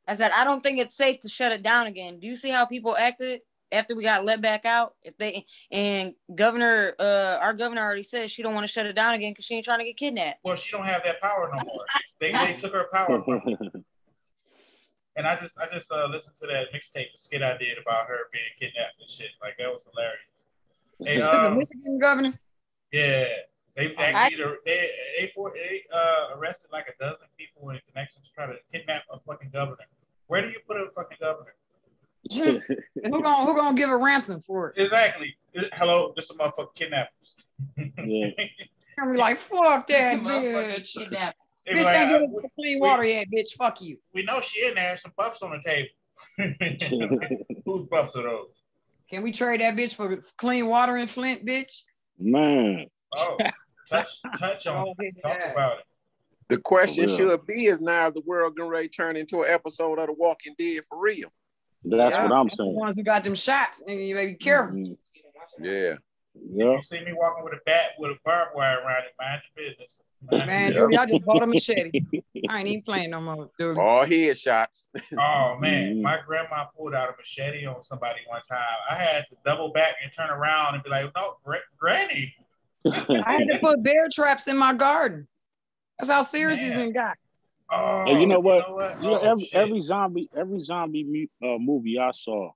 I said I don't think it's safe to shut it down again. Do you see how people acted after we got let back out? Our governor already said she don't want to shut it down again because she ain't trying to get kidnapped. Well, she don't have that power no more. They took her power from her. And I just listened to that mixtape, the skit I did about her being kidnapped and shit. Like that was hilarious. This is a Michigan governor. Yeah, they actually they arrested like a dozen people in connection to try to kidnap a fucking governor. Where do you put a fucking governor? And who gonna give a ransom for it? Exactly. Hello, this is motherfucking kidnappers. Yeah. I'm like, fuck that bitch. Bitch ain't getting clean water yet, bitch. Fuck you. We know she in there. Some buffs on the table. Whose buffs are those? Can we trade that bitch for clean water in Flint, bitch? Man. Oh, touch on it. Talk about it. The question should be is now the world gonna ready turn into an episode of The Walking Dead for real. That's what I'm saying. The ones who got them shots, and you better be careful. Yeah. You see me walking with a bat with a barbed wire around it, mind your business. Man, dude, I just bought a machete. I ain't even playing no more, dude. All headshots. Oh man, my grandma pulled out a machete on somebody one time. I had to double back and turn around and be like, "No, Granny." I had to put bear traps in my garden. That's how serious this got. Oh, and you know what? Every zombie movie I saw,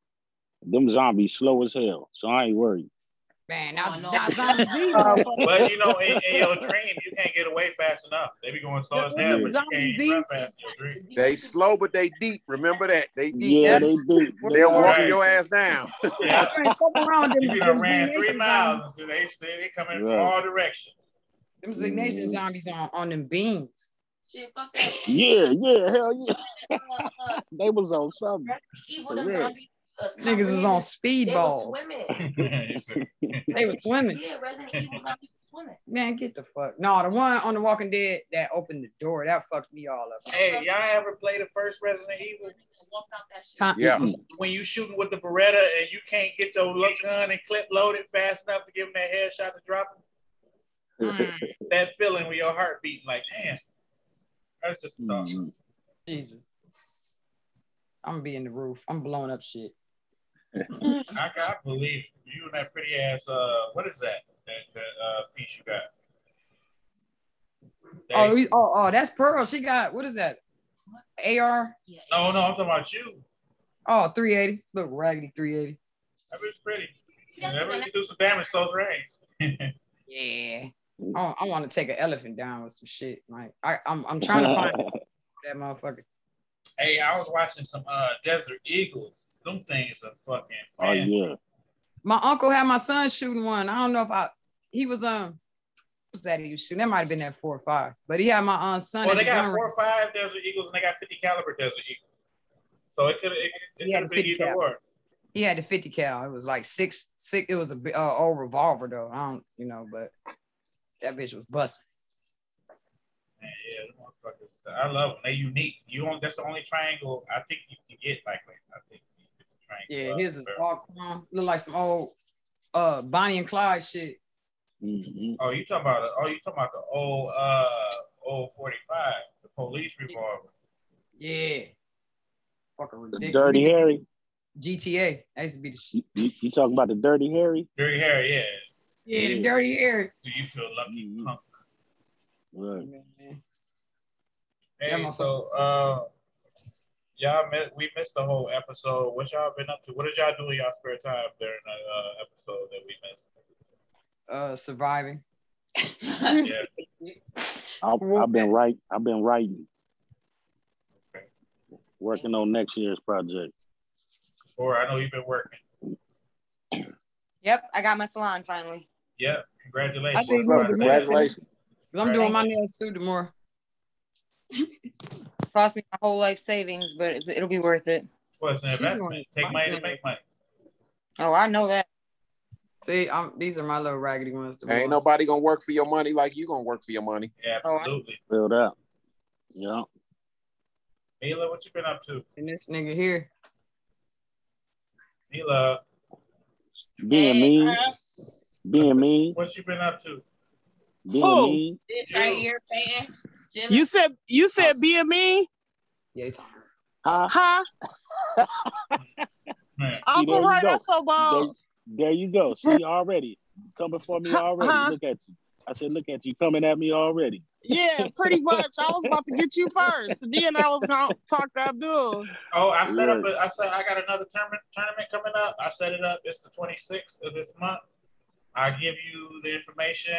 them zombies slow as hell. So I ain't worried. Man, now zombies. But in your dream, you can't get away fast enough. They be going slow as hell, but you can't run fast in your dream. They slow, but they deep. Remember that. They deep. Yeah, they deep. They'll walk your ass down. Yeah. You ran 3 miles, and they come in from all directions. Them Nation zombies on them beans. Shit, fuck that. Yeah, hell yeah. They was on something. Niggas is on speedballs. They were swimming. Yeah, Resident Evil zombies swimming. Man, get the fuck. No, the one on The Walking Dead that opened the door, that fucked me all up. Hey, y'all ever play the first Resident Evil? Yeah. When you shooting with the Beretta and you can't get your gun and clip loaded fast enough to give them that headshot to drop them? That feeling with your heart beating like, damn. That's just a thought. Jesus. I'm gonna be in the roof. I'm blowing up shit. I believe you and that pretty ass. What is that? That piece you got? Oh, that's Pearl. She got, what is that? AR? No, I'm talking about you. Oh, 380. Look, raggedy 380. That bitch pretty. That bitch do some damage close range. Yeah. I want to take an elephant down with some shit. Like I'm trying to find that motherfucker. Hey, I was watching some Desert Eagles. Them things are fucking Oh fancy. yeah. My uncle had my son shooting one. I don't know if he was what's that he was shooting? That might have been at 4 or 5. But he had my son. Well, at they the got gun 4 or range. 5 Desert Eagles and they got 50 caliber Desert Eagles. So it could have been either or. He had the 50 cal. It was like six. It was a old revolver though. I don't, but that bitch was busting. Man, yeah, the motherfuckers. I love them. They unique. That's the only triangle I think you can get like I think it's a triangle. Yeah, his is all chrome. Look like some old Bonnie and Clyde shit. Mm-hmm. Oh, you talking about the old 45, the police revolver. Yeah. Fucking ridiculous. Dirty Harry. GTA. That used to be the shit. You talking about the Dirty Harry? Dirty Harry, yeah. Yeah, the Dirty Harry. Do you feel lucky, punk? Right. Hey, we missed the whole episode. What y'all been up to? What did y'all do in y'all spare time during the episode that we missed? Surviving. Yeah. I've been writing. Okay. Working on next year's project. Or I know you've been working. Yep, I got my salon finally. Yeah, congratulations. Congratulations. I'm doing my nails too tomorrow. Cost me my whole life savings, but it'll be worth it. Well, it's an investment. Take money to make money. Oh, I know that. See, these are my little raggedy ones. Ain't nobody gonna work for your money like you gonna work for your money. Yeah, absolutely. Filled out. Yeah. Mila, what you been up to? And this nigga here. Mila. Being mean. What you been up to? Being mean. This right here, fan. You said being mean? Yeah, huh? Uncle Ray, that's so bold. There you go. See, already coming for me already. Look at you. I said, look at you coming at me already. Yeah, pretty much. I was about to get you first. Then I was gonna talk to Abdul. Oh, I got another tournament coming up. I set it up. It's the 26th of this month. I give you the information.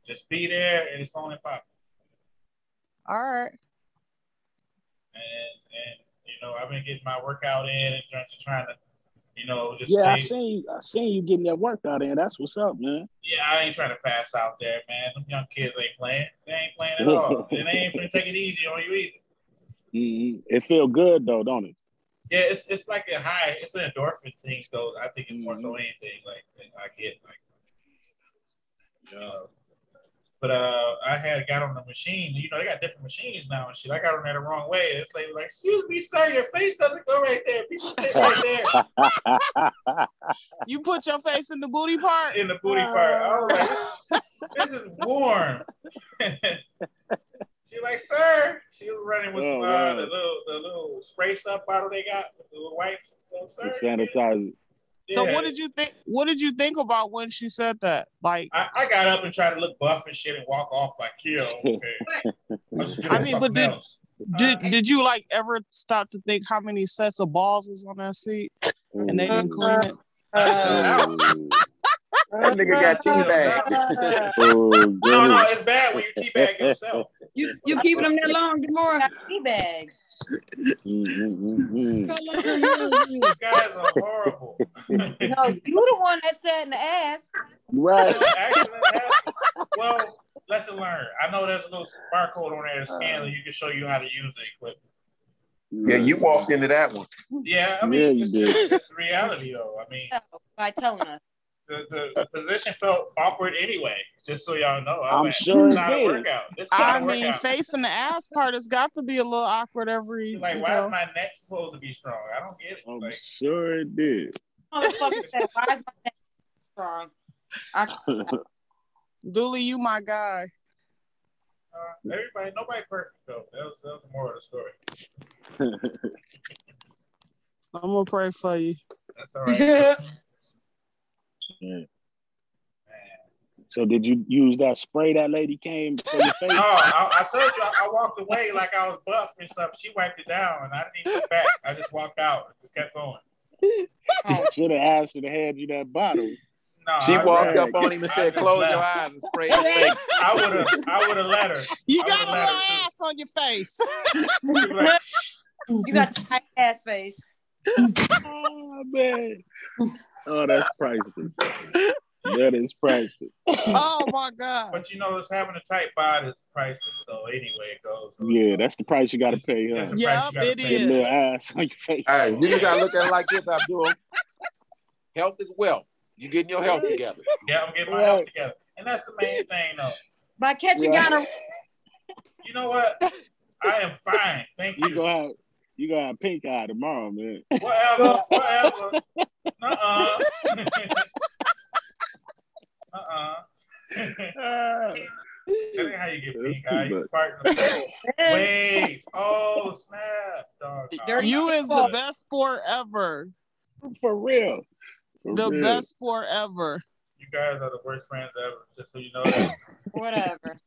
Just be there, and it's on and pop. All right. And I've been getting my workout in and just trying to, just yeah. stay. I seen you getting that workout in. That's what's up, man. Yeah, I ain't trying to pass out there, man. Them young kids ain't playing. They ain't playing at all. And they ain't gonna take it easy on you either. Mm-hmm. It feel good though, don't it? Yeah, it's like a high. It's an endorphin thing, though. I think it's more so anything like I get But I had got on the machine. They got different machines now and shit. I got on there the wrong way. It's like, excuse me, sir, your face doesn't go right there. People sit right there. You put your face in the booty part? In the booty part. I was like, this is warm. She like, sir. She was running with the little spray stuff bottle they got with the little wipes. So, sir. Sanitizer. So Yeah. what did you think? What did you think about when she said that? Like, I got up and tried to look buff and shit and walk off like, yeah, okay. I mean, but did you like ever stop to think how many sets of balls was on that seat and they didn't clean it? That nigga got teabagged. No, it's bad when you teabag yourself. You keeping them that long tomorrow? Teabag. You guys are horrible. No, you the one that sat in the ass. Right. Well, lesson learned. I know there's a little barcode on there to scan, and you can show you how to use the equipment. Yeah, you walked into that one. Yeah, I mean, it's reality, though. I mean, by telling us. The position felt awkward anyway. Just so y'all know, I'm sure it's not a workout. I mean, facing the ass part has got to be a little awkward every. Like, why is my neck supposed to be strong? I don't get it. I'm sure it did. Motherfucker said, why is my neck strong? Dooley, you my guy. Nobody perfect though. That was the moral of the story. I'm gonna pray for you. That's all right. Yeah. So did you use that spray that lady came for your face? No, I told you I walked away like I was buff and stuff. She wiped it down and I didn't even look back. I just walked out and just kept going. Should have asked her to hand you that bottle. No, She walked I'd up rather- on him and I said, just "Close left. your eyes and spray his face." I would have let her. You I got a would've let little her too. ass on your face. She'd be like, You got the tight ass face. Oh man. Oh, that's priceless. That is priceless. Oh my God. but you know, it's having a tight bod is priceless. So anyway, it goes. Yeah, that's the price you gotta pay, huh? That's the price Yep, you gotta it pay. Get a is. little ass on your face. Hey, you just gotta look at it like this, Abdul. Health is wealth. You getting your health together. Yeah, I'm getting my health together, and that's the main thing, though. By catching Right. gonorrhea. You know what? I am fine, thank You you. gonna have pink eye tomorrow, man. Whatever. Uh-uh. That ain't how you get That's pink eye. too You much. fart in the Wait. Oh, snap, dog. Dirty You is the Fuck. best sport ever. For real. For The real. best sport ever. You guys are the worst friends ever, just so you know that. Whatever.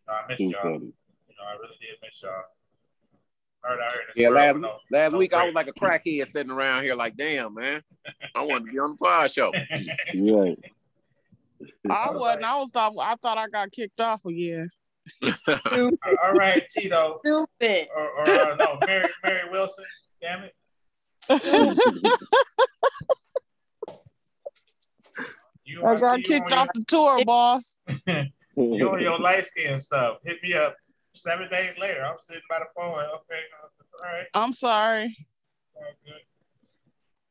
I miss Too y'all. funny. You know, I really did miss y'all. Hard out here in this Yeah, world, last no week I break. was like a crackhead sitting around here like, damn, man. I wanted to be on the pod show. Right. I wasn't. I thought I got kicked off again. All right, Tito. Stupid. Or no, Mary Wilson. Damn it. You I see got you kicked on off the tour, boss. You on your light skin stuff. Hit me up 7 days later. I'm sitting by the phone. Like, okay, all right. I'm sorry. All good.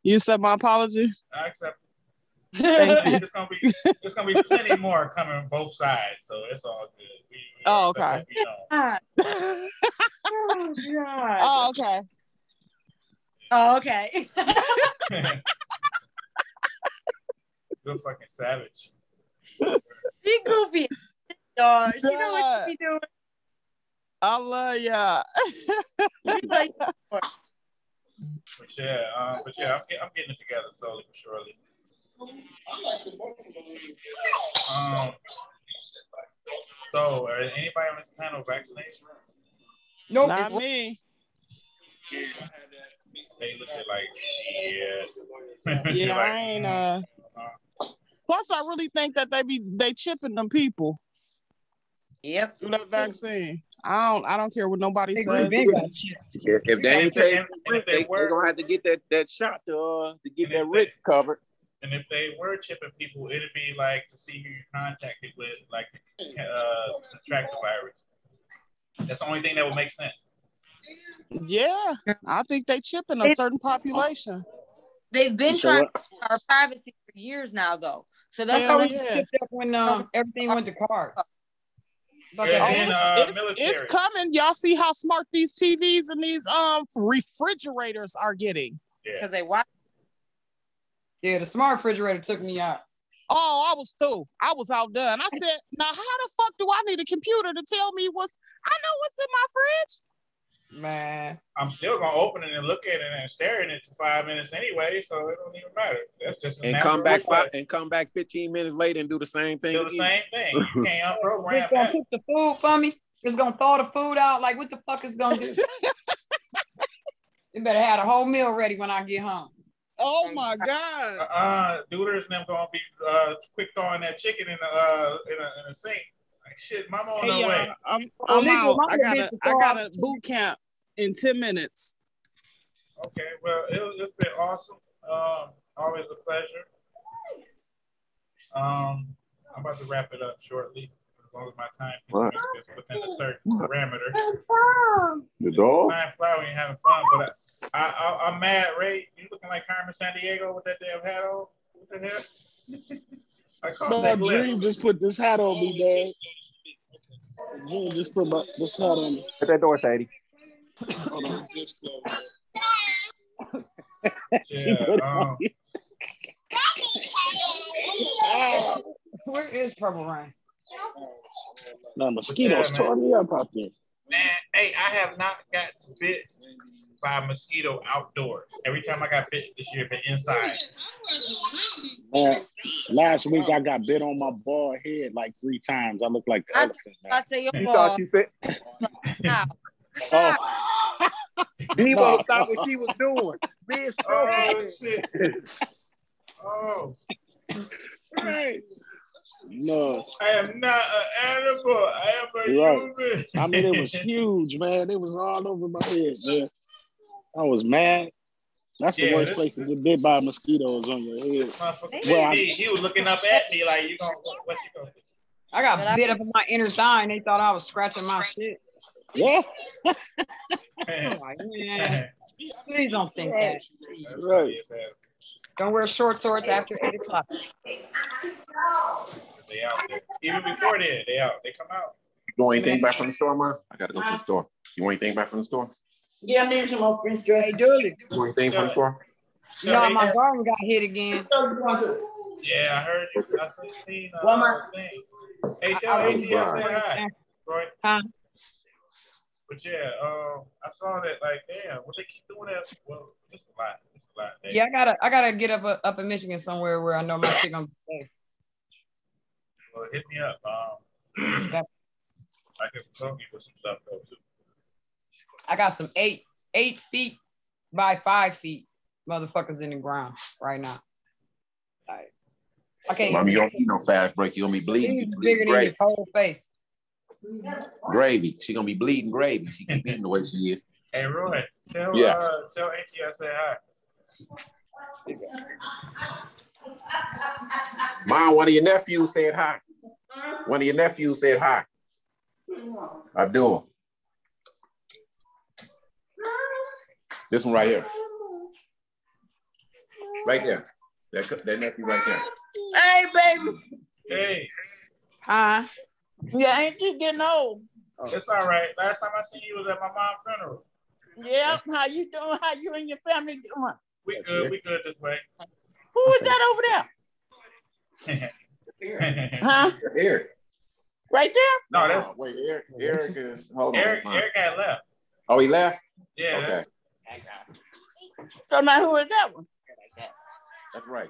You said my apology. I accept. Thank you. There's gonna be plenty more coming on both sides, so it's all good. We Oh, just okay. let you know. God. Oh, God. Oh, okay. Oh, okay. You're fucking savage. She goofy. Dog. She know what she doing. I love ya. She's like, But yeah, I'm getting it together slowly but surely. So, are anybody on this panel vaccinated? nope. Not me. They look at like, yeah. Yeah, I ain't. Plus, I really think that they chipping them people Yep. through that vaccine. I don't care what nobody says. If they ain't paid, if they they were, gonna have to get that shot to get And that if Rick covered. and if they were chipping people, it'd be like to see who you contacted with, like to track the virus. That's the only thing that would make sense. Yeah, I think they chipping a certain population. They've been So trying what? to keep our privacy for years now, though. So that's Hell how We we yeah. tipped up when everything went to cards. But Yeah, that- and It's military. coming. Y'all see how smart these TVs and these refrigerators are getting. Yeah. because they watch. yeah, the smart refrigerator took me out. Oh, I was through. I was outdone. I said, now how the fuck do I need a computer to tell me I know what's in my fridge? Man. I'm still gonna open it and look at it and stare at it for 5 minutes anyway, so it don't even matter. That's just a And natural come back 15 minutes later and do the same thing Do the again. same thing. You can't unprogram It's gonna that. cook the food for me. It's gonna thaw the food out. Like, what the fuck is gonna do? You better have the whole meal ready when I get home. Oh my God. Dooders and them gonna be quick throwing that chicken in a sink. Like shit, mama on Hey her y'all, way. I'm Well, at least out. with my bitch I to got throw a out- boot camp in 10 minutes. Okay, well it's been awesome. Always a pleasure. I'm about to wrap it up shortly. As long as my time is within a certain parameter. The dog? Time fly when you're having fun, but I'm mad, Ray. You looking like Carmen Sandiego with that damn hat on? What the hell? I caught No, that Dream glimpse. just put this hat on me, man. Dream just put this hat on me. Hit that door, Sadie. Hold on. Yeah, Where is Purple Rain? No, mosquitoes Yeah, man. tore me up out there. man, hey, I have not got bit by a mosquito outdoors. Every time I got bit this year, been inside. Man, last week I got bit on my bald head like 3 times. I look like the elephant, I man. say your You ball. thought you said Now. Oh, Devo No. to stop what she was doing. Mid stroke. Oh shit! Oh. Right. No. I am not an animal. I am a human. I mean, it was huge, man. It was all over my head, man. I was mad. That's the worst place to get bit by a mosquito is on your head. Well, he was looking up at me like, you gonna what you gonna do? I got bit up in my inner thigh and they thought I was scratching my shit. Yeah. I'm like, man, please don't think that. Right. Don't wear short shorts after 8 o'clock. They out there. Even before then, they out. They come out. You want anything back from the store, Ma? I gotta go to the store. You want anything back from the store? Yeah, I need some more French dressing. Hey, Dooley. You want anything from the store? No, my garden got hit again. Yeah, I heard you. I seen thing. Hey, tell AT I said hi, Roy. Huh? But yeah, I saw that. Like, damn, what they keep doing that? Well, it's a lot. It's a lot. Yeah, I gotta get up in Michigan somewhere where I know my shit gonna be safe. Well, hit me up. I can help you with some stuff though too. I got some 8 feet by 5 feet motherfuckers in the ground right now. Like, okay. Mom, you don't need no fast break. You're gonna be bleeding. He's bigger than your whole face. Gravy. She gonna be bleeding gravy. She keep eating the way she is. Hey, Roy, tell AT I said hi. Mom, one of your nephews said hi. One of your nephews said hi. Abdul. This one right here. Right there. That nephew right there. Hey, baby. Hey. Huh? Yeah, ain't you getting old? It's all right. Last time I seen you was at my mom's funeral. Yeah, how you doing? How you and your family doing? We good. We good this way. Who is that over there? Huh? That's Eric. Right there? No, that's wait, Eric is hold on. Eric got left. Oh, he left? Yeah. Okay. So now who is that one? That's right.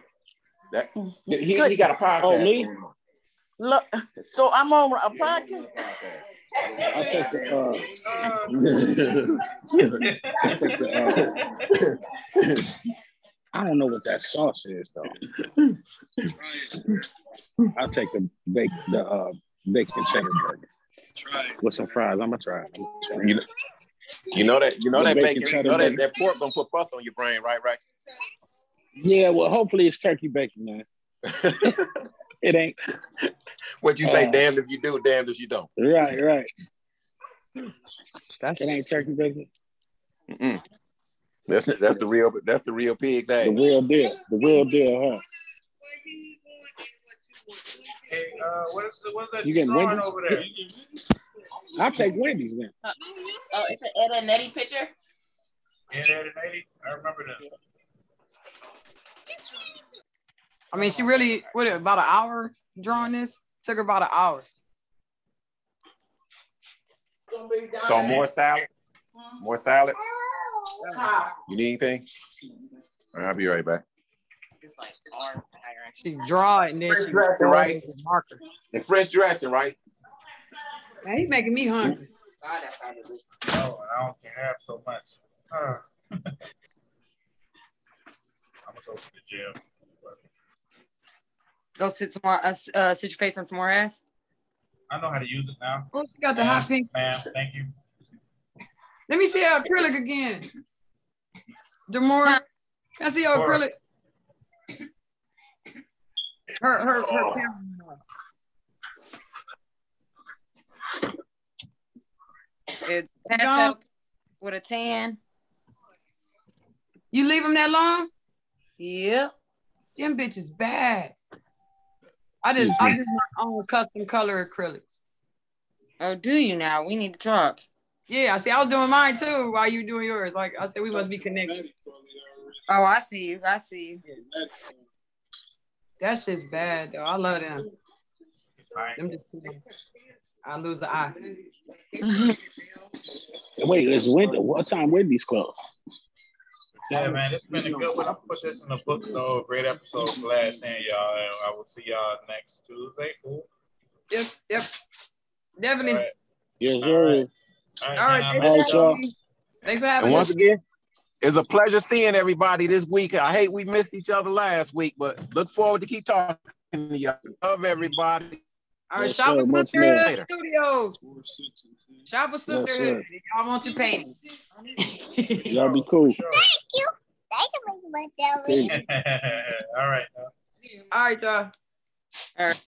That he got a podcast. Oh, me? Look, so I'm on a podcast. I'll take the I don't know what that sauce is though. I'll take the bacon cheddar burger with some fries. I'm gonna try it. You know that bacon, that pork gonna put pus on your brain, right? Yeah, well, hopefully it's turkey bacon, man. It ain't. What you say? Damned if you do, damned if you don't. Right. It ain't turkey bacon. Mm-mm. That's the real pig's egg. The real deal, huh? Hey, what's that you getting drawing Wendy's? over there? I'll take Wendy's then. It's an Ed and Eddie picture. Ed and Eddie? I remember that. I mean, she really, about an hour drawing this? Took her about an hour. So more salad? More salad? You need anything? All right, I'll be right back. She draw it and then she dressing, right? Marker. And fresh dressing, right? Man, he's making me hungry. Oh, I don't have so much. I'm gonna go to the gym. Go sit your face on some more ass. I know how to use it now. Oh, she got the hot pink. Ma'am, thank you. Let me see her acrylic again. Demore, can I see her acrylic? Her camera. It's passed out with a tan. You leave them that long? Yep. Them bitches bad. I do my own custom color acrylics. Oh, do you now? We need to talk. Yeah, I see. I was doing mine too while you were doing yours. Like I said, we must be connected. Oh, I see you. I see you. That shit's bad though. I love them. I lose an eye. Wait, it's winter. What time Wendy's closed? Yeah, man, it's been a good one. I'll put this in the books though. Great episode. Glad seeing y'all. And I will see y'all next Tuesday. Cool. Yep. Definitely. All right. Yes, sir. All right, y'all. Thanks for having And once us. again, It's a pleasure seeing everybody this week. I hate we missed each other last week, but look forward to keep talking to y'all. Love everybody. All right, Yes, Shop with sir. Much Sisterhood love. Studios. Shop with Yes, Sisterhood. sir. Y'all want your paintings. Y'all be cool. Sure. Thank you, Mr. Belly. Peace. All right. All right, y'all. All right.